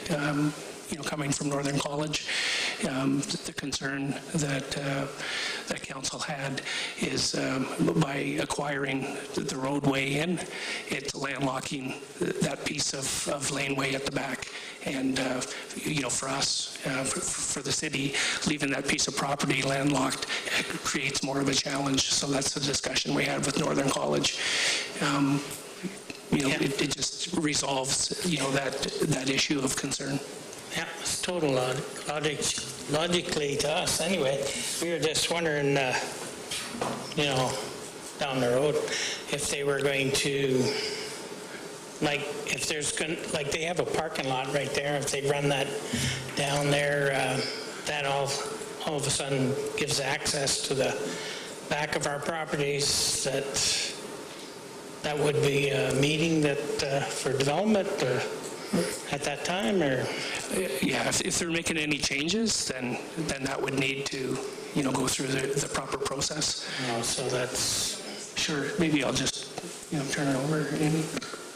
Coming from Northern College, the concern that council had is by acquiring the roadway in, it's landlocking that piece of laneway at the back. And, for us, for the city, leaving that piece of property landlocked creates more of a challenge. So that's the discussion we had with Northern College. It just resolves, that issue of concern. Yeah, it's total logically to us anyway. We were just wondering, down the road, if they were going to, if there's going to, they have a parking lot right there, if they run that down there, that all of a sudden gives access to the back of our properties, that would be a meeting that for development at that time, or? Yeah, if they're making any changes, then that would need to, go through the proper process. So that's... Sure, maybe I'll just, turn it over, Amy.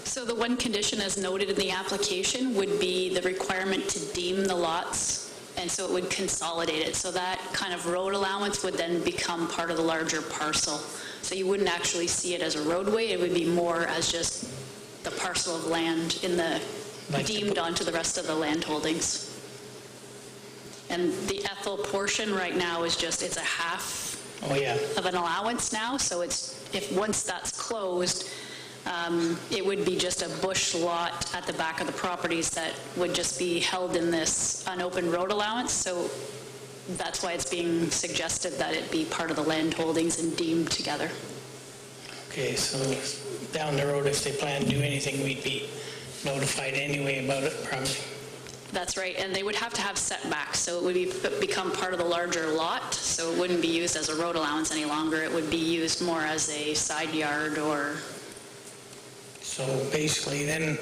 So the one condition as noted in the application would be the requirement to deem the lots, and so it would consolidate it. So that kind of road allowance would then become part of the larger parcel. So you wouldn't actually see it as a roadway, it would be more as just the parcel of land in the deemed onto the rest of the land holdings. And the Ethel portion right now is it's a half of an allowance now, so once that's closed, it would be just a bush lot at the back of the properties that would just be held in this unopened road allowance. So that's why it's being suggested that it be part of the land holdings and deemed together. Okay, so down the road, if they plan to do anything, we'd be notified anyway about it, probably. That's right, and they would have to have setbacks, so it would become part of the larger lot, so it wouldn't be used as a road allowance any longer. It would be used more as a side yard or... So basically then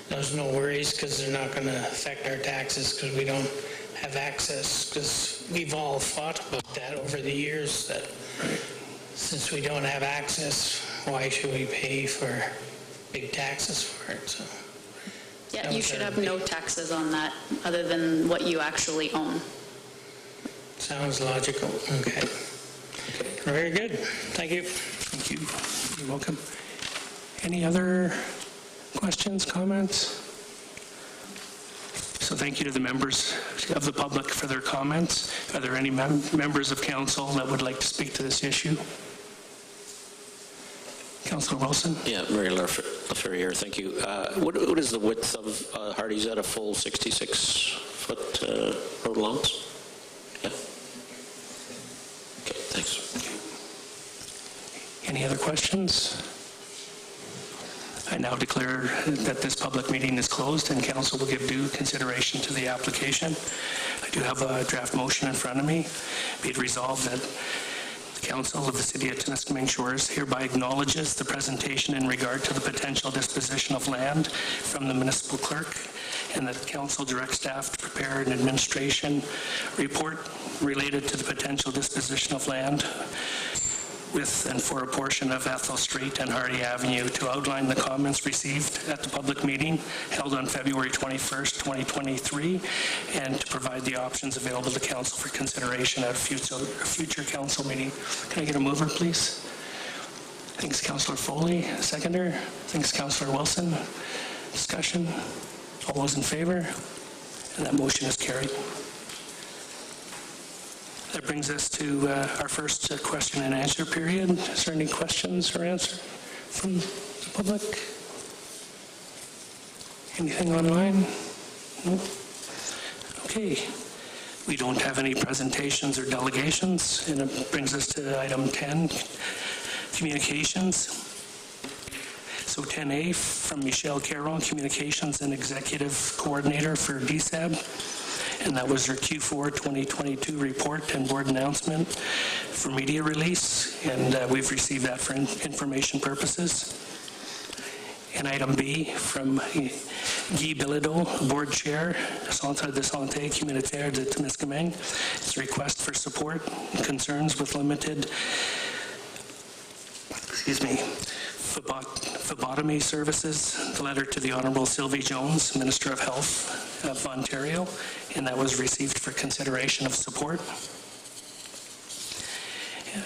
there's no worries because they're not going to affect our taxes because we don't have access, because we've all thought about that over the years, that since we don't have access, why should we pay for big taxes for it? So yeah, you should have no taxes on that other than what you actually own. Sounds logical. Okay. Very good. Thank you. Thank you. You're welcome. Any other questions, comments? So thank you to the members of the public for their comments. Are there any members of council that would like to speak to this issue? Councillor Wilson? Yeah, Mary LaFerrier here, thank you. What is the width of Hardy's at a full 66-foot road allowance? Yeah. Okay, thanks. Any other questions? I now declare that this public meeting is closed and council will give due consideration to the application. I do have a draft motion in front of me. Be it resolved that the Council of the City of Temiskaming Shores hereby acknowledges the presentation in regard to the potential disposition of land from the municipal clerk, and that the council directs staff to prepare an administration report related to the potential disposition of land with and for a portion of Ethel Street and Hardy Avenue to outline the comments received at the public meeting held on February 21st, 2023, and to provide the options available to council for consideration at a future council meeting. Can I get a mover, please? Thanks, Councillor Foley. Seconder. Thanks, Councillor Wilson. Discussion. All those in favor? And that motion is carried. That brings us to our first question and answer period. Is there any questions or answers from the public? Anything online? No? Okay. We don't have any presentations or delegations, and it brings us to item 10, communications. So 10A from Michelle Carroll, Communications and Executive Coordinator for DSAB. And that was her Q4 2022 report and board announcement for media release, and we've received that for information purposes. And item B from Guy Bilodeau, Board Chair, Centre de Santé Communautaire de Temiskaming. It's a request for support and concerns with limited, phlebotomy services, the letter to the Honourable Sylvie Jones, Minister of Health of Ontario, and that was received for consideration of support.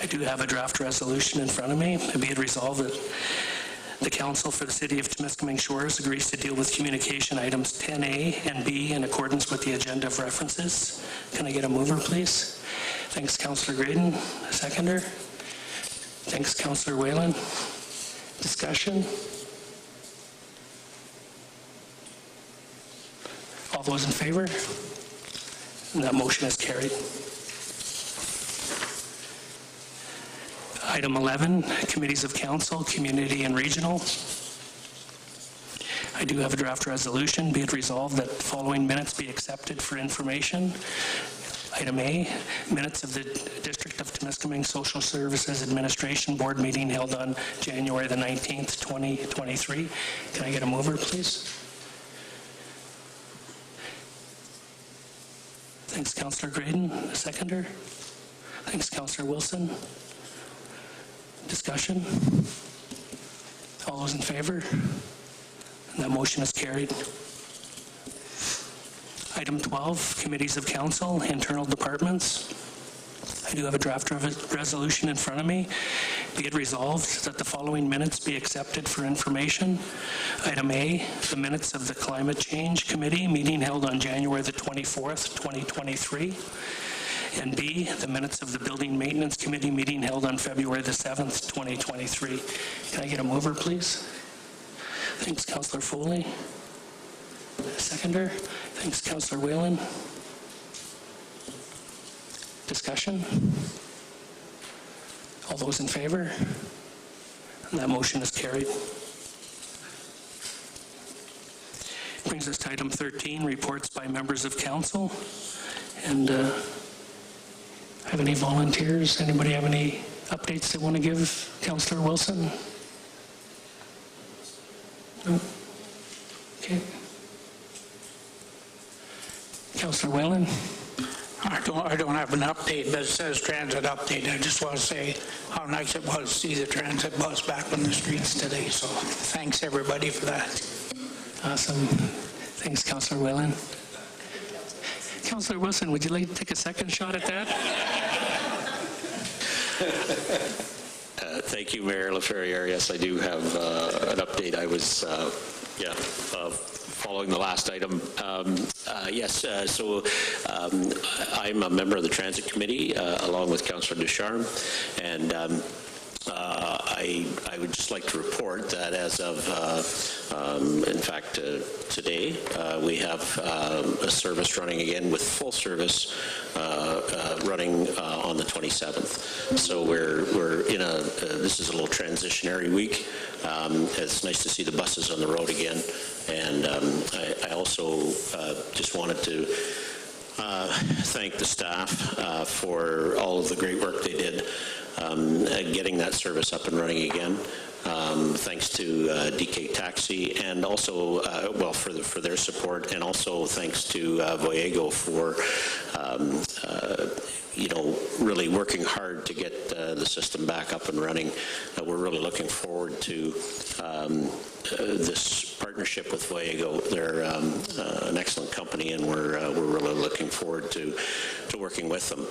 I do have a draft resolution in front of me. Be it resolved that the Council for the City of Temiskaming Shores agrees to deal with communication items 10A and B in accordance with the agenda of references. Can I get a mover, please? Thanks, Councillor Graydon. A seconder. Thanks, Councillor Whalen. Discussion? All those in favor? And that motion is carried. Item 11, Committees of Council, Community and Regional. I do have a draft resolution. Be it resolved that the following minutes be accepted for information. Item A, minutes of the District of Temiskaming Social Services Administration Board meeting held on January the 19th, 2023. Can I get a mover, please? Thanks, Councillor Graydon. A seconder. Thanks, Councillor Wilson. Discussion? All those in favor? And that motion is carried. Item 12, Committees of Council, Internal Departments. I do have a draft resolution in front of me. Be it resolved that the following minutes be accepted for information. Item A, the minutes of the Climate Change Committee meeting held on January the 24th, 2023. And B, the minutes of the Building Maintenance Committee meeting held on February the 7th, 2023. Can I get a mover, please? Thanks, Councillor Foley. Seconder. Thanks, Councillor Whalen. Discussion? All those in favor? And that motion is carried. Brings us to item 13, reports by members of council. And have any volunteers? Anybody have any updates they want to give? Councillor Wilson? No? Okay. Councillor Whalen? I don't have an update, but it says transit update. I just want to say how nice it was to see the transit bus back on the streets today. So thanks everybody for that. Awesome. Thanks, Councillor Whalen. Councillor Wilson, would you like to take a second shot at that? Thank you, Mayor LaFerriere. Yes, I do have an update. I was, following the last item. I'm a member of the Transit Committee along with Councillor Ducharme, and I I would just like to report that as of, in fact, today, we have a service running again with full service running on the 27th. So we're in a, this is a little transitionary week. It's nice to see the buses on the road again. And I also just wanted to thank the staff for all of the great work they did getting that service up and running again. Thanks to DK Taxi and also, well, for their support, and also thanks to Voyego for, you know, really working hard to get the system back up and running. We're really looking forward to this partnership with Voyego. They're an excellent company, and we're really looking forward to working with them.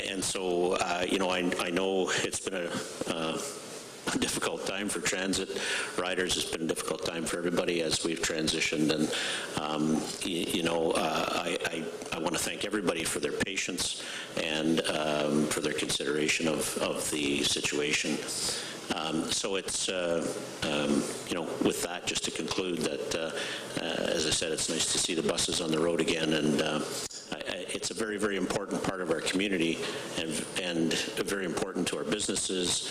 And so, you know, I know it's been a difficult time for transit riders. It's been a difficult time for everybody as we've transitioned, and you know, I want to thank everybody for their patience and for their consideration of the situation. So it's, you know, with that, just to conclude that, as I said, it's nice to see the buses on the road again, and it's a very, very important part of our community, and very important to our businesses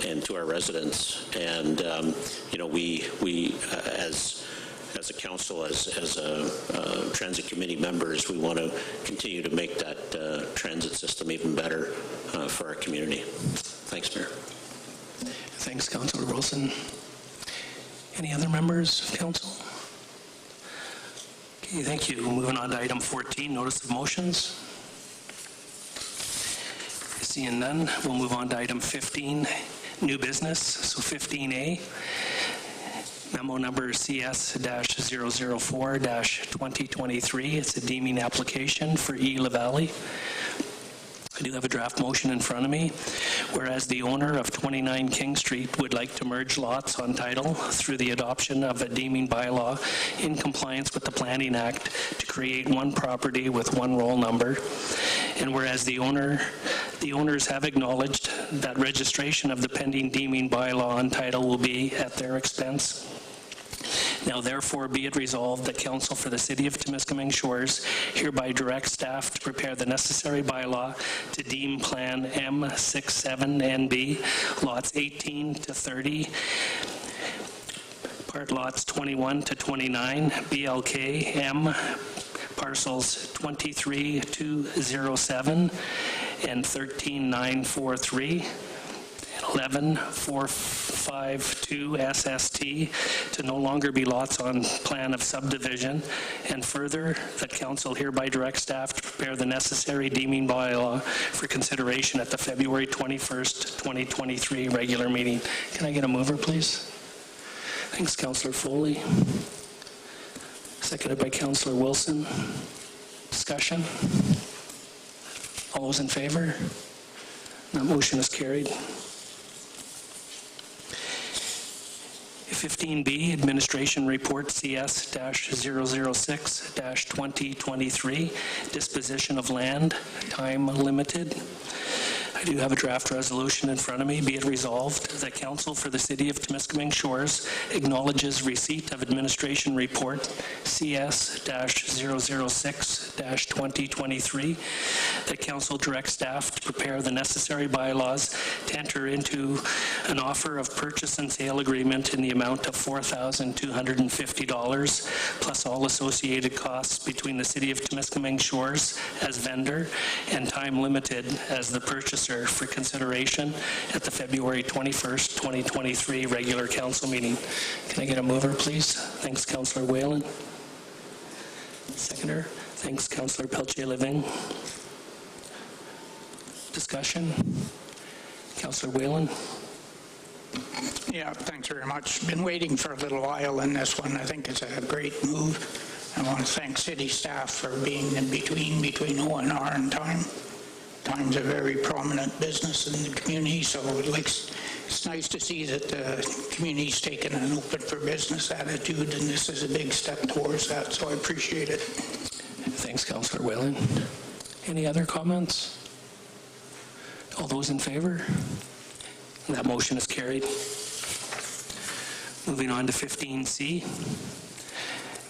and to our residents. And you know, we as a council, as a transit committee members, we want to continue to make that transit system even better for our community. Thanks, Mayor. Thanks, Councillor Wilson. Any other members of council? Okay, thank you. Moving on to item 14, notice of motions. Seeing none, we'll move on to item 15, new business. So 15A, memo number CS-004-2023. It's a deeming application for Gila Valley. I do have a draft motion in front of me. Whereas the owner of 29 King Street would like to merge lots on title through the adoption of a deeming bylaw in compliance with the Planning Act to create one property with one roll number. And whereas the owners have acknowledged that registration of the pending deeming bylaw on title will be at their expense. Now therefore be it resolved that Council for the City of Temiskaming Shores hereby directs staff to prepare the necessary bylaw to deem Plan M67NB, lots 18 to 30, part lots 21 to 29, BLK M, parcels 23207 and 13943. 11452 SST to no longer be lots on plan of subdivision, and further that council hereby directs staff to prepare the necessary deeming bylaw for consideration at the February 21st, 2023 regular meeting. Can I get a mover, please? Thanks, Councillor Foley. Seconded by Councillor Wilson. Discussion? All those in favor? That motion is carried. 15B, Administration Report CS-006-2023, Disposition of Land, Time Limited. I do have a draft resolution in front of me. Be it resolved that Council for the City of Temiskaming Shores acknowledges receipt of Administration Report CS-006-2023, that Council directs staff to prepare the necessary bylaws to enter into an offer of purchase and sale agreement in the amount of $4,250 plus all associated costs between the City of Temiskaming Shores as vendor and Time Limited as the purchaser for consideration at the February 21st, 2023 regular council meeting. Can I get a mover, please? Thanks, Councillor Whalen. Seconder. Thanks, Councillor Peltier-Living. Discussion? Councillor Whalen. Yeah, thanks very much. Been waiting for a little while in this one. I think it's a great move. I want to thank city staff for being in between ONR and Time. Time's a very prominent business in the community, so it's nice to see that the community's taken an open for business attitude, and this is a big step towards that, so I appreciate it. Thanks, Councillor Whalen. Any other comments? All those in favor? That motion is carried. Moving on to 15C.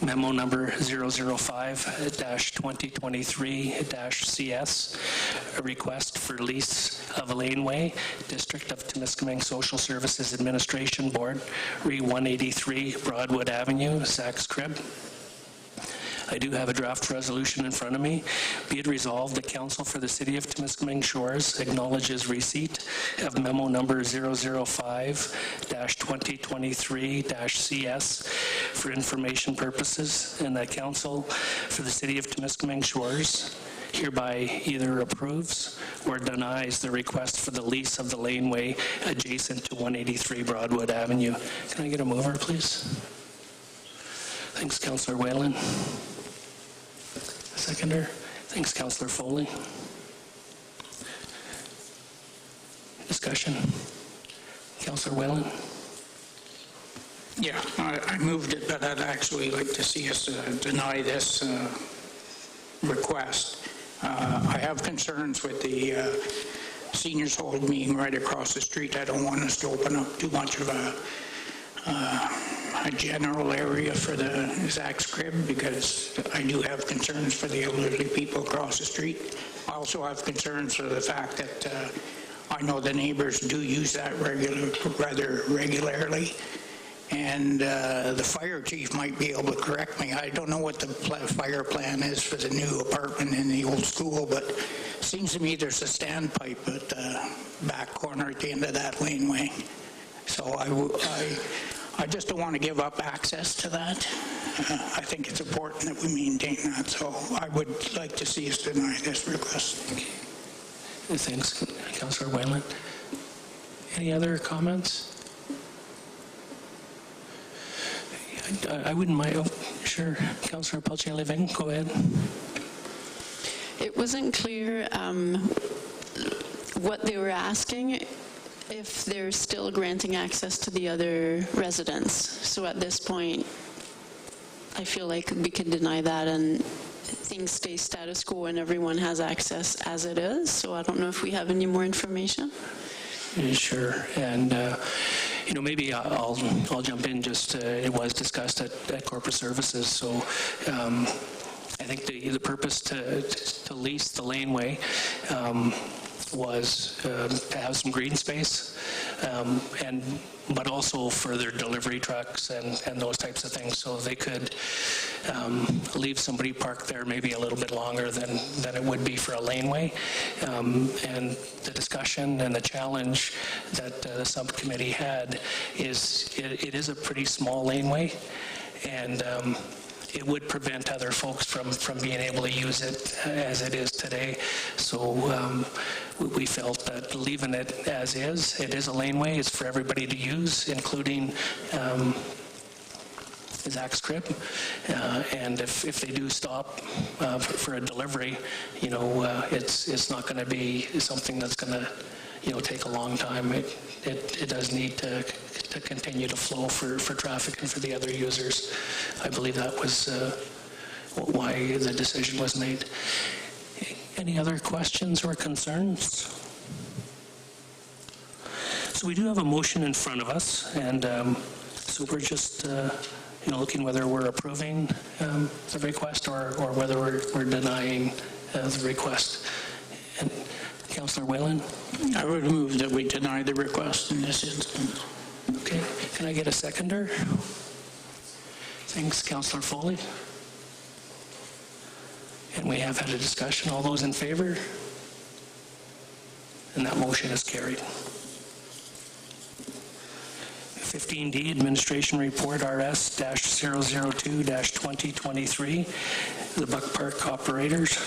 Memo number 005-2023-CS, a request for lease of a laneway, District of Temiskaming Social Services Administration Board, Re 183 Broadwood Avenue, Sachs Crib. I do have a draft resolution in front of me. Be it resolved, the Council for the City of Temiskaming Shores acknowledges receipt of memo number 005-2023-CS for information purposes, and that Council for the City of Temiskaming Shores hereby either approves or denies the request for the lease of the laneway adjacent to 183 Broadwood Avenue. Can I get a mover, please? Thanks, Councillor Whalen. Seconder. Thanks, Councillor Foley. Discussion. Councillor Whalen. Yeah, I moved it, but I'd actually like to see us deny this request. I have concerns with the seniors hall being right across the street. I don't want us to open up too much of a general area for the Zach's Crib, because I do have concerns for the elderly people across the street. I also have concerns for the fact that I know the neighbors do use that rather regularly, and the fire chief might be able to correct me. I don't know what the fire plan is for the new apartment in the old school, but it seems to me there's a standpipe at the back corner at the end of that laneway. So I just don't want to give up access to that. I think it's important that we maintain that, so I would like to see us deny this request. Okay. Thanks, Councillor Whalen. Any other comments? I wouldn't mind. Oh, sure. Councillor Peltier-Living, go ahead. It wasn't clear what they were asking, if they're still granting access to the other residents. So at this point, I feel like we can deny that and things stay status quo and everyone has access as it is. So I don't know if we have any more information. Sure. And maybe I'll jump in. Just it was discussed at Corporate Services. So I think the purpose to lease the laneway was to have some green space, but also for their delivery trucks and those types of things, so they could leave somebody parked there maybe a little bit longer than it would be for a laneway. And the discussion and the challenge that the subcommittee had is it is a pretty small laneway, and it would prevent other folks from being able to use it as it is today. So we felt that leaving it as is, it is a laneway, it's for everybody to use, including Zach's Crib. And if they do stop for a delivery, it's not going to be something that's going to take a long time. It does need to continue to flow for traffic and for the other users. I believe that was why the decision was made. Any other questions or concerns? So we do have a motion in front of us, and so we're just looking whether we're approving the request or whether we're denying the request. And Councillor Whalen? I would move that we deny the request in this instance. Okay. Can I get a seconder? Thanks, Councillor Foley. And we have had a discussion. All those in favor? And that motion is carried. 15D, Administration Report RS-002-2023, the Buck Park Operators.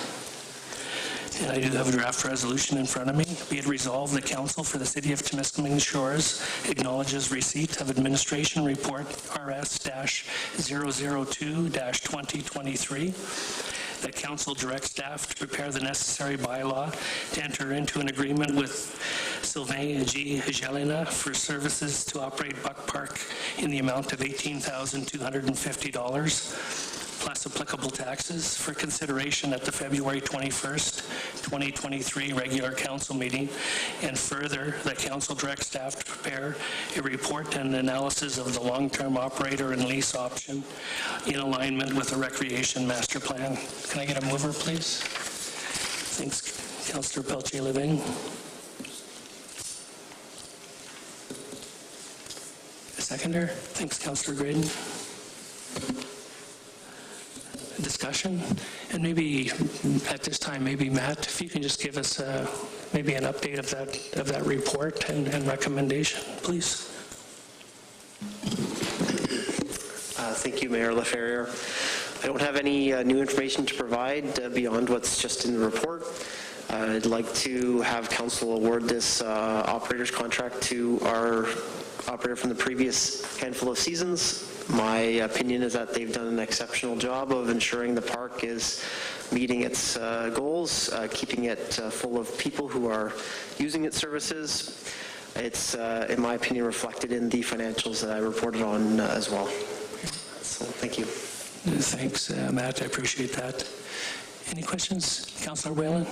And I do have a draft resolution in front of me. Be it resolved, the Council for the City of Temiskaming Shores acknowledges receipt of Administration Report RS-002-2023. The Council directs staff to prepare the necessary bylaw to enter into an agreement with Sylvain G. Jelena for services to operate Buck Park in the amount of $18,250. plus applicable taxes for consideration at the February 21st, 2023 regular council meeting, and further, that council direct staff to prepare a report and analysis of the long-term operator and lease option in alignment with the recreation master plan. Can I get a mover, please? Thanks, Councillor Pelletier-Living. Seconder. Thanks, Councillor Graydon. Discussion, and maybe at this time, maybe Matt, if you can just give us maybe an update of that report and recommendation, please. Thank you, Mayor LaFerrier. I don't have any new information to provide beyond what's just in the report. I'd like to have council award this operator's contract to our operator from the previous handful of seasons. My opinion is that they've done an exceptional job of ensuring the park is meeting its goals, keeping it full of people who are using its services. It's, in my opinion, reflected in the financials that I reported on as well. So, thank you. Thanks, Matt. I appreciate that. Any questions? Councillor Whalen?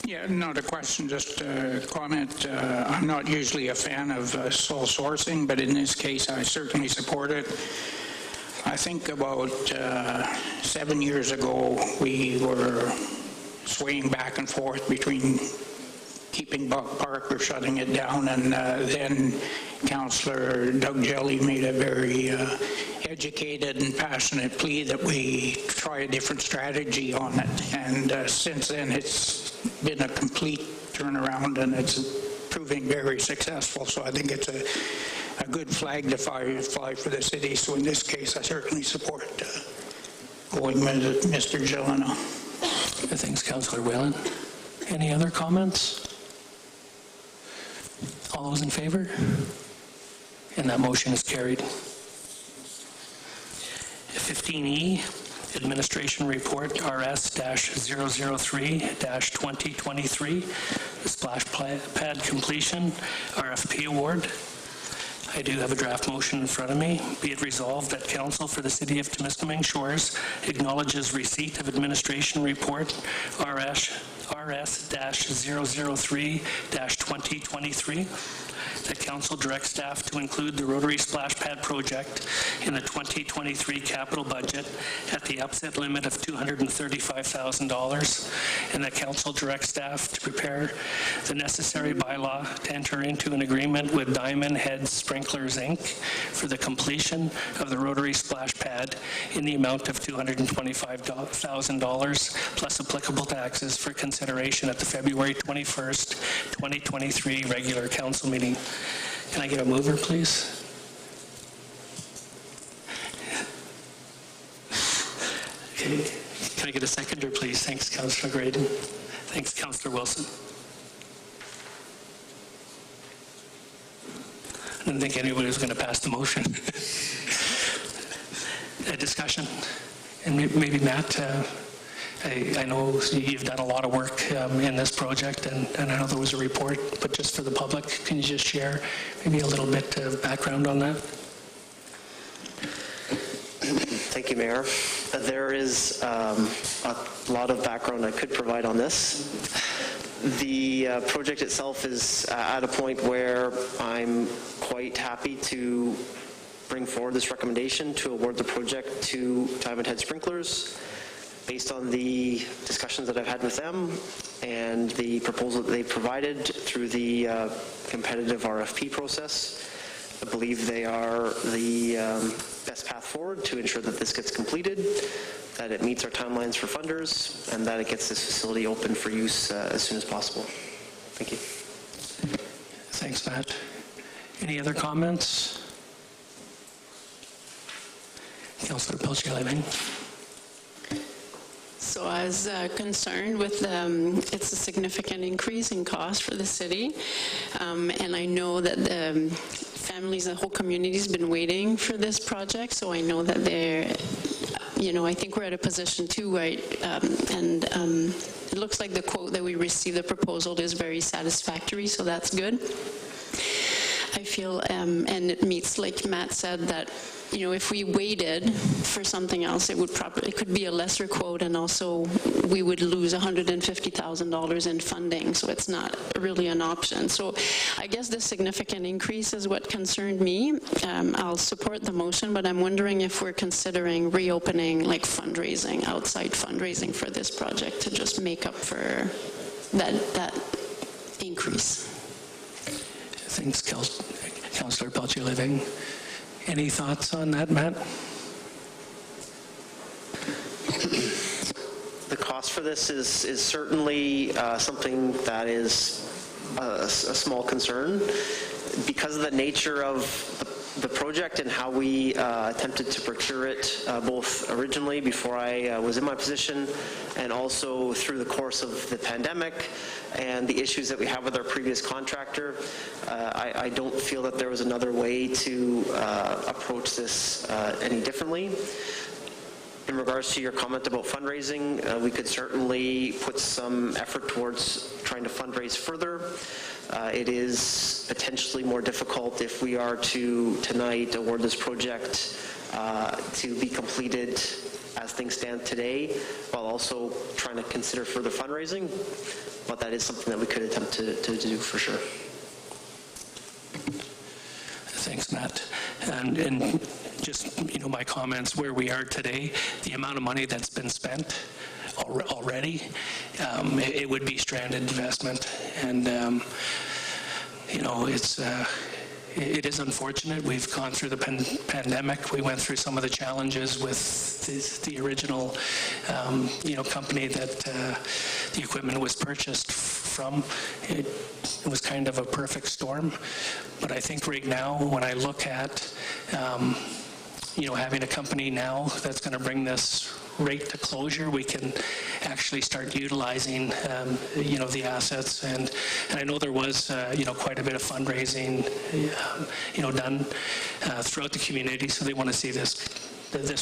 Yeah, not a question, just a comment. I'm not usually a fan of sole sourcing, but in this case, I certainly support it. I think about 7 years ago, we were swaying back and forth between keeping Buck Park or shutting it down, and then Councillor Doug Jelly made a very educated and passionate plea that we try a different strategy on it. And since then, it's been a complete turnaround, and it's proving very successful. So I think it's a good flag to fly for the city. So in this case, I certainly support going with Mr. Gillino. Thanks, Councillor Whalen. Any other comments? All those in favor? And that motion is carried. 15E, Administration Report RS-003-2023, the splash pad completion RFP award. I do have a draft motion in front of me. Be it resolved that Council for the City of Temiskaming Shores acknowledges receipt of Administration Report RS-003-2023, that Council directs staff to include the Rotary Splash Pad project in the 2023 capital budget at the upset limit of $235,000, and that Council directs staff to prepare the necessary bylaw to enter into an agreement with Diamond Head Sprinklers, Inc. for the completion of the Rotary Splash Pad in the amount of $225,000 plus applicable taxes for consideration at the February 21st, 2023 regular council meeting. Can I get a mover, please? Okay. Can I get a seconder, please? Thanks, Councillor Graydon. Thanks, Councillor Wilson. I didn't think anybody was going to pass the motion. A discussion, and maybe Matt. I know you've done a lot of work in this project, and I know there was a report, but just for the public, can you just share maybe a little bit of background on that? Thank you, Mayor. There is a lot of background I could provide on this. The project itself is at a point where I'm quite happy to bring forward this recommendation to award the project to Diamond Head Sprinklers. Based on the discussions that I've had with them and the proposal that they provided through the competitive RFP process, I believe they are the best path forward to ensure that this gets completed, that it meets our timelines for funders, and that it gets this facility open for use as soon as possible. Thank you. Thanks, Matt. Any other comments? Councillor Pelletier-Living. So I was concerned with it's a significant increase in cost for the city, and I know that the families, the whole community has been waiting for this project, so I know that they're, I think we're at a position too, right, and it looks like the quote that we received, the proposal is very satisfactory, so that's good. I feel, and it meets, like Matt said, that, you know, if we waited for something else, it could be a lesser quote, and also we would lose $150,000 in funding, so it's not really an option. So I guess the significant increase is what concerned me. I'll support the motion, but I'm wondering if we're considering reopening, like, fundraising, outside fundraising for this project to just make up for that increase. Thanks, Councillor Peltier-Living. Any thoughts on that, Matt? The cost for this is certainly something that is a small concern. Because of the nature of the project and how we attempted to procure it, both originally before I was in my position and also through the course of the pandemic and the issues that we have with our previous contractor, I don't feel that there was another way to approach this any differently. In regards to your comment about fundraising, we could certainly put some effort towards trying to fundraise further. It is potentially more difficult if we are to tonight award this project to be completed as things stand today, while also trying to consider further fundraising. But that is something that we could attempt to do for sure. Thanks, Matt. And just, you know, my comments where we are today, the amount of money that's been spent already, it would be stranded investment. And, you know, it is unfortunate. We've gone through the pandemic. We went through some of the challenges with the original, you know, company that the equipment was purchased from. It was kind of a perfect storm. But I think right now, when I look at, you know, having a company now that's going to bring this right to closure, we can actually start utilizing, you know, the assets. And I know there was, you know, quite a bit of fundraising, you know, done throughout the community, so they want to see this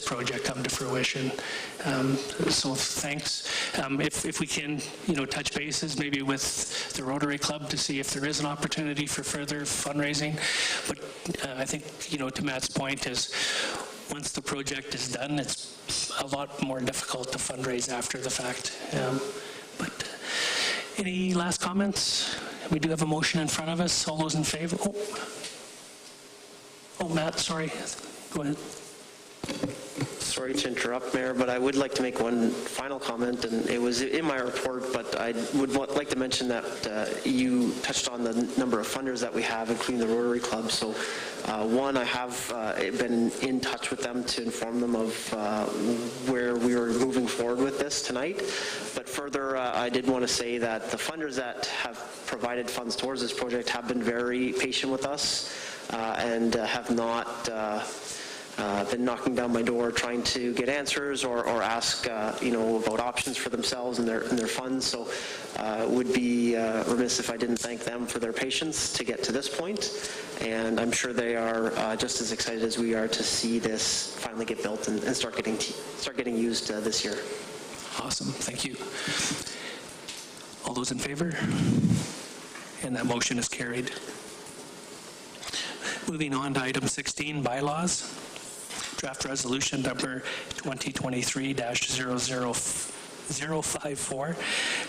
project come to fruition. So thanks. If we can, you know, touch bases maybe with the Rotary Club to see if there is an opportunity for further fundraising. But I think, you know, to Matt's point is, once the project is done, it's a lot more difficult to fundraise after the fact. But any last comments? We do have a motion in front of us. All those in favor? Oh, Matt, sorry. Go ahead. Sorry to interrupt, Mayor, but I would like to make one final comment, and it was in my report, but I would like to mention that you touched on the number of funders that we have, including the Rotary Club. So one, I have been in touch with them to inform them of where we were moving forward with this tonight. But further, I did want to say that the funders that have provided funds towards this project have been very patient with us and have not been knocking down my door trying to get answers or ask, you know, about options for themselves and their funds. So would be remiss if I didn't thank them for their patience to get to this point. And I'm sure they are just as excited as we are to see this finally get built and start getting used this year. Awesome. Thank you. All those in favor? And that motion is carried. Moving on to item 16, bylaws. Draft resolution number 2023-00054.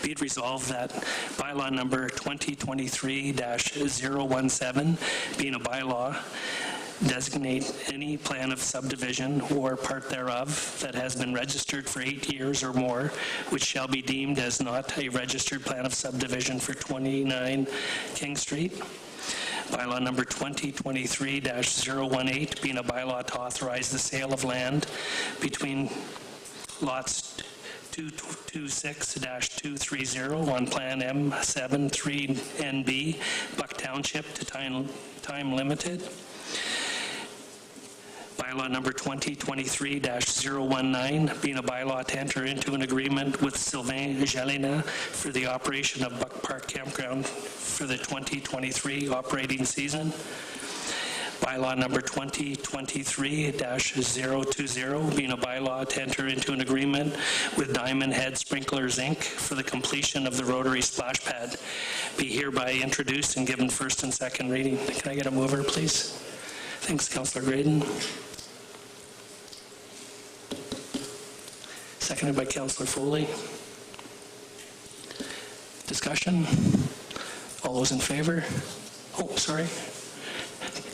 Be it resolved that bylaw number 2023-017, being a bylaw, designate any plan of subdivision or part thereof that has been registered for 8 years or more, which shall be deemed as not a registered plan of subdivision for 29 King Street. Bylaw number 2023-018, being a bylaw to authorize the sale of land between lots 226-230 on Plan M73NB, Buck Township to Time Limited. Bylaw number 2023-019, being a bylaw to enter into an agreement with Sylvain Jalina for the operation of Buck Park Campground for the 2023 operating season. bylaw number 2023-020, being a bylaw to enter into an agreement with Diamond Head Sprinklers, Inc. for the completion of the rotary splash pad, be hereby introduced and given first and second reading. Can I get a mover, please? Thanks, Councillor Graydon. Seconded by Councillor Foley. Discussion? All those in favor? Oh, sorry.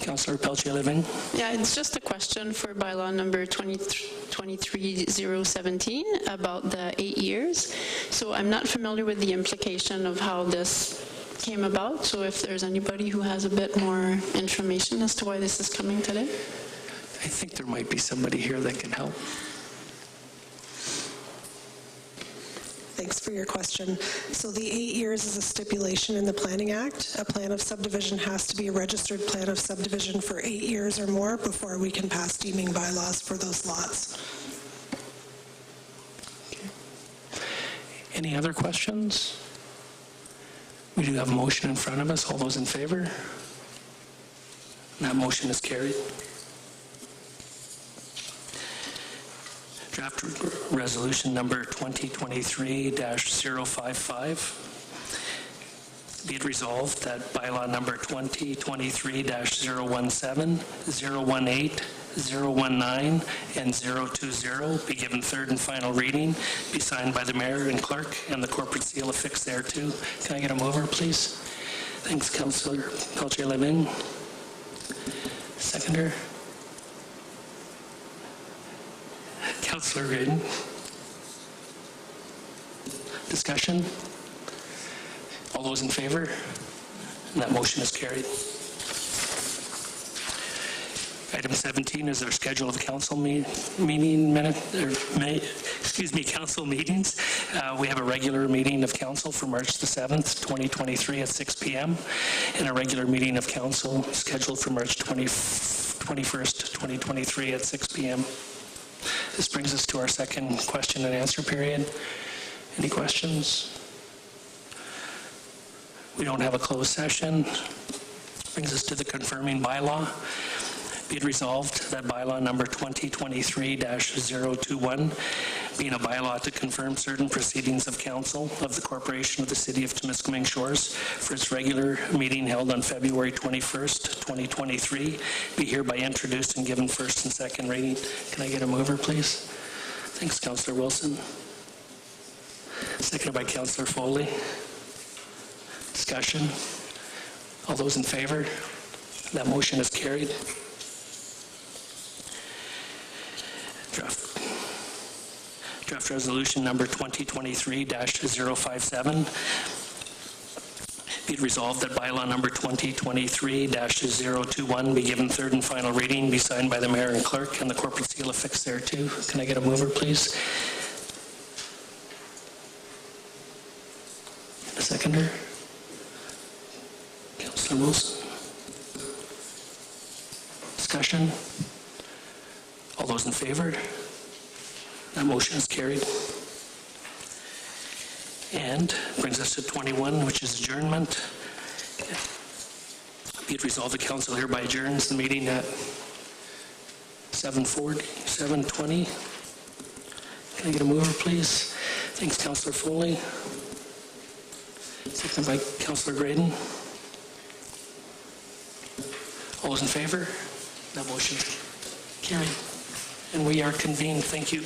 Councillor Peltier-Living. Yeah, it's just a question for bylaw number 23017 about the 8 years. So I'm not familiar with the implication of how this came about. So if there's anybody who has a bit more information as to why this is coming today. I think there might be somebody here that can help. Thanks for your question. So the 8 years is a stipulation in the Planning Act. A plan of subdivision has to be a registered plan of subdivision for 8 years or more before we can pass deeming bylaws for those lots. Okay. Any other questions? We do have a motion in front of us. All those in favor? And that motion is carried. Draft resolution number 2023-055. Be it resolved that bylaw number 2023-017, 018, 019, and 020 be given third and final reading, be signed by the mayor and clerk, and the corporate seal affixed thereto. Can I get a mover, please? Thanks, Councillor Peltier-Living. Seconder? Councillor Graydon. Discussion? All those in favor? And that motion is carried. Item 17 is our schedule of council council meetings. We have a regular meeting of council for March the 7th, 2023 at 6 p.m. and a regular meeting of council scheduled for March 21st, 2023 at 6 p.m. This brings us to our second question and answer period. Any questions? We don't have a closed session. Brings us to the confirming bylaw. Be it resolved that bylaw number 2023-021, being a bylaw to confirm certain proceedings of council of the Corporation of the City of Temiskaming Shores for its regular meeting held on February 21st, 2023, be hereby introduced and given first and second reading. Can I get a mover, please? Thanks, Councillor Wilson. Seconded by Councillor Foley. Discussion? All those in favor? That motion is carried. Draft resolution number 2023-057. Be it resolved that bylaw number 2023-021 be given third and final reading, be signed by the mayor and clerk, and the corporate seal affixed thereto. Can I get a mover, please? A seconder? Councillor Wilson. Discussion? All those in favor? That motion is carried. And brings us to 21, which is adjournment. Be it resolved, the council hereby adjourns the meeting at 7:20. Can I get a mover, please? Thanks, Councillor Foley. Seconded by Councillor Graydon. All those in favor? That motion carried. And we are convened. Thank you.